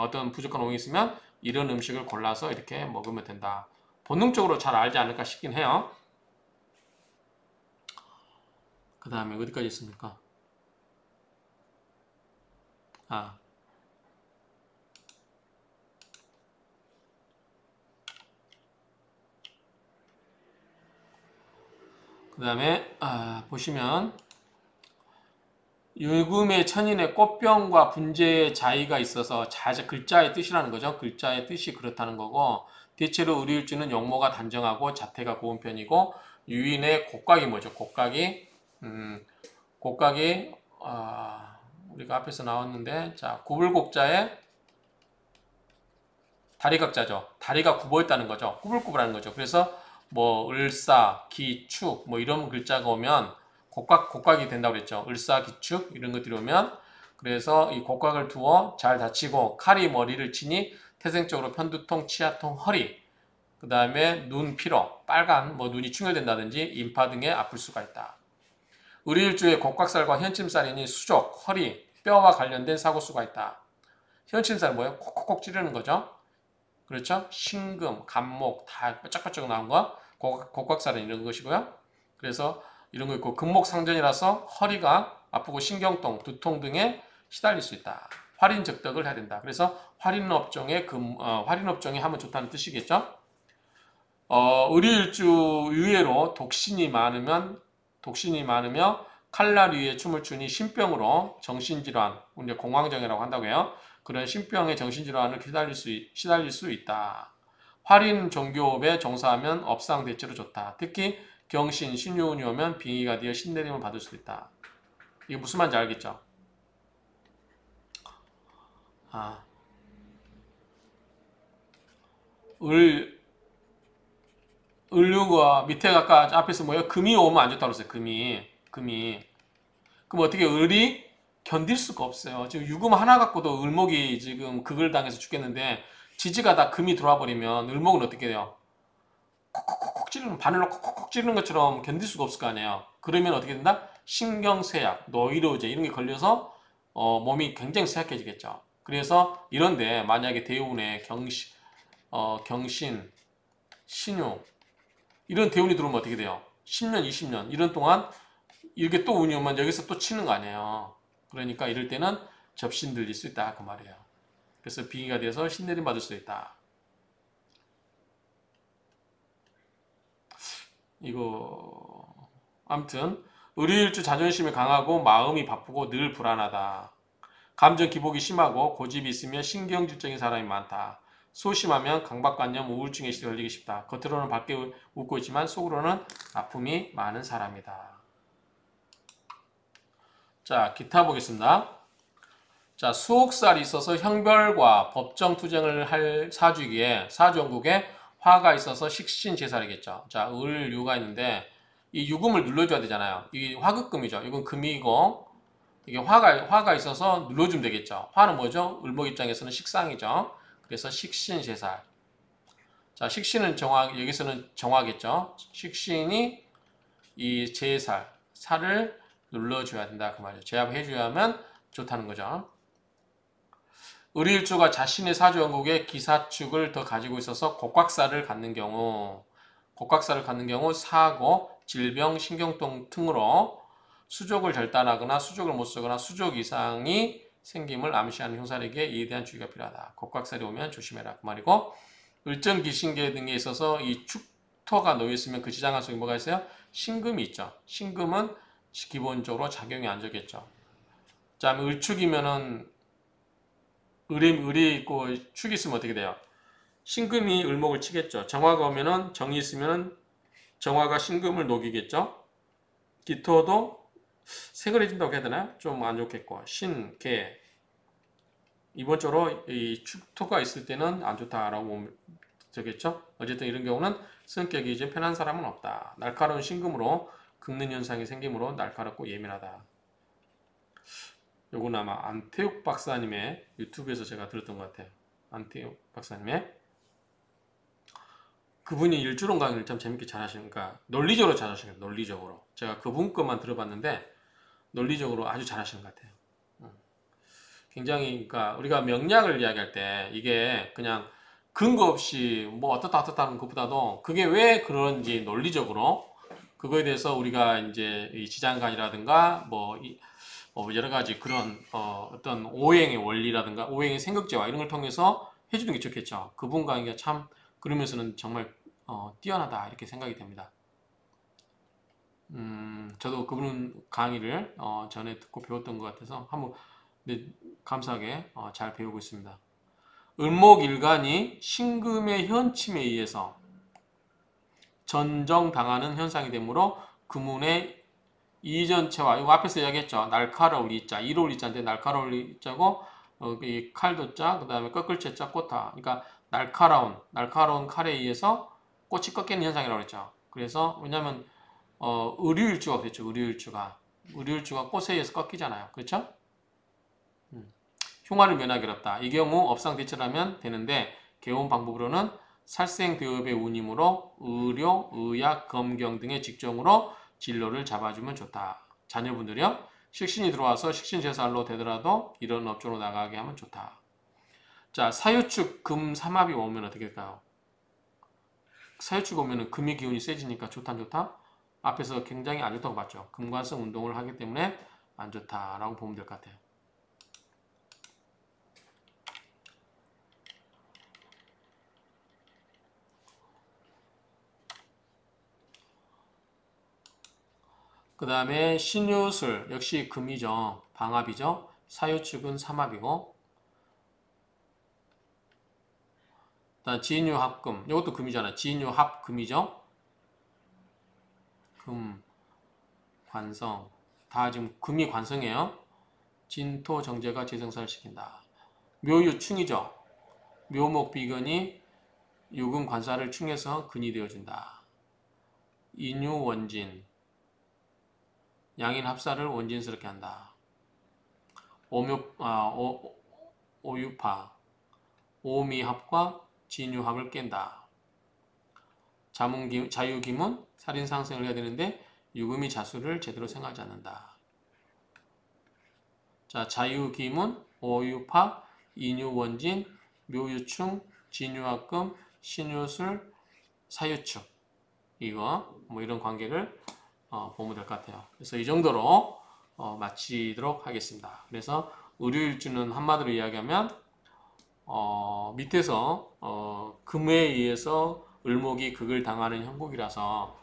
어떤 부족한 오행이 있으면 이런 음식을 골라서 이렇게 먹으면 된다. 본능적으로 잘 알지 않을까 싶긴 해요. 그 다음에 어디까지 있습니까? 그 다음에 보시면 유금의 천인의 꽃병과 분재의 자의가 있어서 글자의 뜻이라는 거죠. 글자의 뜻이 그렇다는 거고 대체로 을일주는 용모가 단정하고 자태가 고운 편이고 유인의 곡각이 뭐죠? 곡각이 우리가 앞에서 나왔는데 자 구불곡자의 다리각자죠. 다리가 굽어 있다는 거죠. 꾸불꾸불하는 거죠. 그래서 뭐 을사, 기, 축 뭐 이런 글자가 오면 곡각이 된다고 그랬죠. 을사, 기, 축 이런 것들이 오면 그래서 이 곡각을 두어 잘 다치고 칼이 머리를 치니 태생적으로 편두통, 치아통, 허리 그 다음에 눈 피로, 빨간 눈이 충혈된다든지 인파 등에 아플 수가 있다. 을일주의 곡각살과 현침살이니 수족, 허리, 뼈와 관련된 사고수가 있다. 현침살 뭐예요? 콕콕콕 찌르는 거죠. 그렇죠? 신금, 간목 다 뾰족뾰족 나온 거 곡각살은 이런 것이고요. 그래서 이런 거 있고 금목상전이라서 허리가 아프고 신경통, 두통 등에 시달릴 수 있다. 활인적덕을 해야 된다. 그래서 활인업종에 하면 좋다는 뜻이겠죠. 을일주 의외로 독신이 많으며 칼날 위에 춤을 추니 신병으로 정신질환, 이제 공황장애라고 한다고 해요. 그런 신병의 정신질환을 시달릴 수 있다. 활인 종교업에 종사하면 업상대체로 좋다. 특히 경신, 신유운이 오면 빙의가 되어 신내림을 받을 수 있다. 이게 무슨 말인지 알겠죠? 을류가 밑에 아까 앞에서 뭐예요? 금이 오면 안 좋다고 그랬어요. 금이. 그럼 어떻게 을이 견딜 수가 없어요. 지금 유금 하나 갖고도 을목이 지금 극을 당해서 죽겠는데 지지가 다 금이 들어와 버리면 을목은 어떻게 돼요? 콕콕콕 찌르는 바늘로 콕콕콕 찌르는 것처럼 견딜 수가 없을 거 아니에요. 그러면 어떻게 된다? 신경쇠약, 노이로제 이런 게 걸려서 몸이 굉장히 쇠약해지겠죠. 그래서 이런데 만약에 대운에 경신, 신유 이런 대운이 들어오면 어떻게 돼요? 10년, 20년 이런 동안 이렇게 또 운이 오면 여기서 또 치는 거 아니에요. 그러니까 이럴 때는 접신 들릴 수 있다 그 말이에요. 그래서 빙의가 돼서 신내림 받을 수 있다. 이거 아무튼 을일주 자존심이 강하고 마음이 바쁘고 늘 불안하다. 감정 기복이 심하고 고집이 있으며 신경질적인 사람이 많다. 소심하면 강박관념, 우울증에 걸리기 쉽다. 겉으로는 밝게 웃고 있지만 속으로는 아픔이 많은 사람이다. 자, 기타 보겠습니다. 자, 수옥살이 있어서 형별과 법정 투쟁을 할 사주이기에 사주원국에 화가 있어서 식신제살이겠죠. 자, 을유가 있는데 이 유금을 눌러줘야 되잖아요. 이 화극금이죠. 이건 금이고 이게 화가 있어서 눌러주면 되겠죠. 화는 뭐죠? 을목 입장에서는 식상이죠. 그래서 식신제살. 자, 식신은 여기서는 정화겠죠. 식신이 이 제살, 살을 눌러줘야 된다 그 말이죠. 제압해줘야만 좋다는 거죠. 을일주가 자신의 사주원국에 기사축을 더 가지고 있어서 곡각살을 갖는 경우 사고, 질병, 신경통 등으로 수족을 절단하거나 수족을 못 쓰거나 수족 이상이 생김을 암시하는 형사에게 이에 대한 주의가 필요하다. 곡각살이 오면 조심해라 그 말이고 을정 기신계 등에 있어서 이 축토가 놓여 있으면 그 지장한 속에 뭐가 있어요? 신금이 있죠. 신금은 기본적으로 작용이 안 되겠죠. 자, 을축이면은 을이 있고 축이 있으면 어떻게 돼요? 신금이 을목을 치겠죠. 정화가 오면은 정이 있으면은 정화가 신금을 녹이겠죠. 기토도 세그레진다고 해야 되나요? 좀 안 좋겠고 신, 개 이번적으로 이 축토가 있을 때는 안 좋다라고 보면 되겠죠. 어쨌든 이런 경우는 성격이 이제 편한 사람은 없다. 날카로운 신금으로 긁는 현상이 생기므로 날카롭고 예민하다. 요건 아마 안태욱 박사님의 유튜브에서 제가 들었던 것 같아요. 안태욱 박사님의 그분이 일주론 강의를 참 재밌게 잘하시니까 논리적으로 잘하시는 거예요. 논리적으로 제가 그분 것만 들어봤는데 논리적으로 아주 잘하시는 것 같아요. 굉장히 그러니까 우리가 명량을 이야기할 때 이게 그냥 근거 없이 뭐 어떻다 하는 것보다도 그게 왜 그런지 논리적으로 그거에 대해서 우리가 이제 이 지장간이라든가 뭐 여러 가지 그런 어떤 오행의 원리라든가 오행의 생각제와 이런 걸 통해서 해주는 게 좋겠죠. 그분 강의가 참 그러면서는 정말 뛰어나다 이렇게 생각이 됩니다. 저도 그분 강의를 전에 듣고 배웠던 것 같아서 한번 감사하게 잘 배우고 있습니다. 을목일간이 신금의 현침에 의해서 전정당하는 현상이 되므로 금운의 이전체와 이거 앞에서 이야기했죠. 날카로울 이자, 이로울 이자인데 날카로울 이자고 이 칼도자, 그 다음에 꺾을채자, 꽃타. 그러니까 날카로운 칼에 의해서 꽃이 꺾이는 현상이라고 했죠. 그래서 왜냐하면 의류일주가 됐죠. 의류일주가 꽃에 의해서 꺾이잖아요. 그렇죠? 흉화를 면하기 어렵다. 이 경우 업상대처라면 되는데 개운 방법으로는 살생대업의 운임으로 의료, 의약, 검경 등의 직종으로 진로를 잡아주면 좋다. 자녀분들이요. 식신이 들어와서 식신제살로 되더라도 이런 업종으로 나가게 하면 좋다. 자, 사유축 금 삼합이 오면 어떻게 될까요? 사유축 오면은 금의 기운이 세지니까 좋다 안 좋다? 앞에서 굉장히 안 좋다고 봤죠. 금관성 운동을 하기 때문에 안 좋다라고 보면 될 것 같아요. 그 다음에 신유술 역시 금이죠. 방합이죠. 사유축은 삼합이고, 그다음 지인유합금 이것도 금이잖아. 지인유합금이죠. 금, 관성 다 지금 금이 관성이에요. 진토 정제가 재생산을 시킨다. 묘유충이죠. 묘목 비근이 유금 관사를 충해서 근이 되어준다. 인유 원진 양인 합사를 원진스럽게 한다. 오유파 오미합과 진유합을 깬다. 자유기문 살인상생을 해야 되는데 유금이 자수를 제대로 생각하지 않는다. 자, 자유기문, 오유파, 인유원진, 묘유충, 진유합금, 신유술, 사유축 이거 뭐 이런 관계를 보면 될 것 같아요. 그래서 이 정도로 마치도록 하겠습니다. 그래서 의료일주는 한마디로 이야기하면 밑에서 금에 의해서 을목이 극을 당하는 형국이라서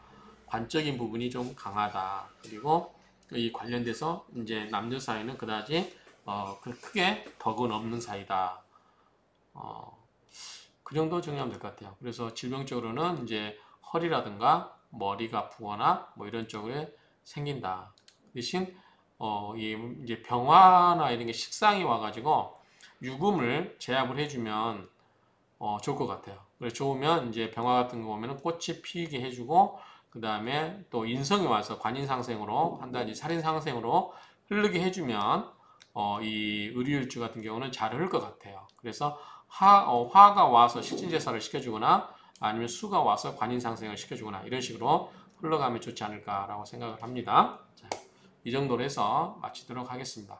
관적인 부분이 좀 강하다. 그리고 이 관련돼서 이제 남녀 사이는 그다지 크게 덕은 없는 사이다. 그 정도 정리하면 될 것 같아요. 그래서 질병적으로는 이제 허리라든가 머리가 아프거나 뭐 이런 쪽에 생긴다. 대신 이제 병화나 이런 게 식상이 와가지고 유금을 제압을 해주면 좋을 것 같아요. 그래서 좋으면 이제 병화 같은 거 보면은 꽃이 피게 해주고 그 다음에 또 인성이 와서 관인상생으로 한다든지 살인상생으로 흐르게 해주면 이 의류일주 같은 경우는 잘 흐를 것 같아요. 그래서 화가 와서 식진제사를 시켜주거나 아니면 수가 와서 관인상생을 시켜주거나 이런 식으로 흘러가면 좋지 않을까라고 생각을 합니다. 자, 이 정도로 해서 마치도록 하겠습니다.